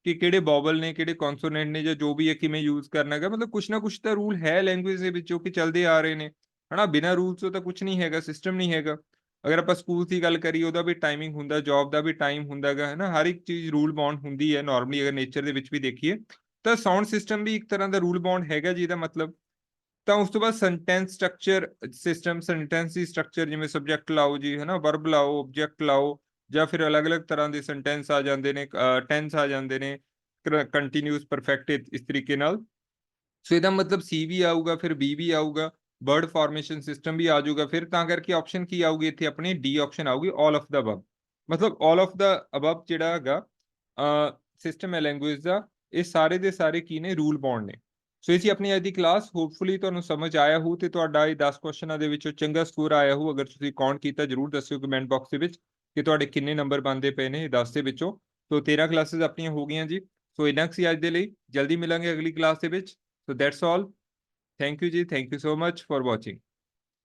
ਕਿ ਕਿਹੜੇ ਵੋਵਲ ਨੇ ਕਿਹੜੇ ਕੌਨਸੋਨੈਂਟ ਨੇ ਜਾਂ ਜੋ ਵੀ ਹੈ ਕਿਵੇਂ ਯੂਜ਼ ਕਰਨਾ ਹੈਗਾ ਮਤਲਬ ਕੁਛ ਨਾ ਕੁਛ ਤਾਂ ਰੂਲ ਹੈ ਲੈਂਗੁਏਜ ਦੇ ਵਿੱਚ ਜੋ ਕਿ ਚੱਲਦੇ ਆ ਰਹੇ ਨੇ ਹਨਾ ਬਿਨਾਂ ਰੂਲਸ ਤੋਂ ਤਾਂ ਕੁਛ ਨਹੀਂ ਹੈਗਾ ਸਿਸਟਮ ਨਹੀਂ ਹੈਗਾ ਅਗਰ ਆਪਾਂ ਸਕੂਲ ਦੀ ਗੱਲ ਕਰੀਏ ਉਹਦਾ ਵੀ ਟਾਈਮਿੰਗ ਹੁੰਦਾ ਜੌਬ ਦਾ ਵੀ ਟਾਈਮ ਹੁੰਦਾ ਹੈਗਾ ਹਨਾ ਹਰ ਇੱਕ ਚੀਜ਼ ਰੂਲ ਬਾਉਂਡ ਹੁੰਦੀ ਹੈ ਨਾਰਮਲੀ ਅਗਰ ਨੇਚਰ ਦੇ ਵਿੱਚ ਵੀ ਦੇਖੀਏ ਤਾਂ ਸਾਊਂਡ ਸਿਸਟਮ ਵੀ ਇੱਕ ਤਰ੍ਹਾਂ ਦਾ ਰੂਲ ਬਾਉਂਡ ਹੈਗਾ ਜਿਹਦਾ ਮਤਲਬ ਤਾਂ ਉਸ ਤੋਂ ਬਾਅਦ ਸੈਂਟੈਂਸ ਸਟਰਕਚਰ ਸਿਸਟਮ ਸੈਂਟੈਂਸ ਦੀ ਸਟਰਕਚਰ ਜਿਵੇਂ ਸਬਜੈਕਟ ਲਾਓ ਜੀ ਹਨਾ ਵਰਬ ਲਾਓ ਆਬਜੈਕਟ ਲਾਓ ਜਾਂ ਫਿਰ ਅਲੱਗ-ਅਲੱਗ ਤਰ੍ਹਾਂ ਦੇ ਸੈਂਟੈਂਸ ਆ ਜਾਂਦੇ ਨੇ ਟੈਂਸ ਆ ਜਾਂਦੇ ਨੇ ਕੰਟੀਨਿਊਸ ਪਰਫੈਕਟ ਇਸ ਤਰੀਕੇ ਨਾਲ ਸੋ ਇਹਦਾ ਮਤਲਬ ਸੀ ਵੀ ਆਊਗਾ ਫਿਰ ਬੀ ਵੀ ਆਊਗਾ ਵਰਡ ਫਾਰਮੇਸ਼ਨ ਸਿਸਟਮ ਵੀ ਆ ਜਾਊਗਾ ਫਿਰ ਤਾਂ ਕਰਕੇ ਆਪਸ਼ਨ ਕੀ ਆਊਗੀ ਇੱਥੇ ਆਪਣੀ ਡੀ ਆਪਸ਼ਨ ਆਊਗੀ ਆਲ ਆਫ ਦਾ ਅਬਵ ਮਤਲਬ ਆਲ ਆਫ ਦਾ ਅਬਵ ਜਿਹੜਾ ਹੈਗਾ ਸਿਸਟਮ ਹੈ ਲੈਂਗੁਏਜ ਦਾ ਇਹ ਸਾਰੇ ਦੇ ਸਾਰੇ ਕੀ ਨੇ ਰੂਲ ਬਾਉਂਡ ਨੇ ਸੋ ਇਹ ਸੀ ਆਪਣੀ ਅੱਜ ਦੀ ਕਲਾਸ ਹੋਪਫੁਲੀ ਤੁਹਾਨੂੰ ਸਮਝ ਆਇਆ ਹੋ ਤੇ ਤੁਹਾਡਾ ਇਹ 10 ਕੁਐਸਚਨਾਂ ਦੇ ਵਿੱਚੋਂ ਚੰਗਾ ਸਕੋਰ ਆਇਆ ਹੋ ਅਗਰ ਤੁਸੀਂ ਕਾਊਂਟ ਕੀਤਾ ਜਰੂਰ ਦੱਸਿਓ ਕਮੈਂਟ ਬਾਕਸ ਦੇ ਵਿੱਚ ਕਿ ਤੁਹਾਡੇ ਕਿੰਨੇ ਨੰਬਰ ਬਣਦੇ ਪਏ ਨੇ 10 ਦੇ ਵਿੱਚੋਂ ਸੋ 13 ਕਲਾਸਿਸ ਆਪਣੀਆਂ ਹੋ ਗਈਆਂ ਜੀ ਸੋ ਇਹਨਾਂ ਸੀ ਅੱਜ ਦੇ ਲਈ ਜਲਦੀ ਮਿਲਾਂਗੇ ਅਗਲੀ ਕਲਾਸ ਦੇ ਵਿੱਚ so that's all thank you ਜੀ thank you so much for watching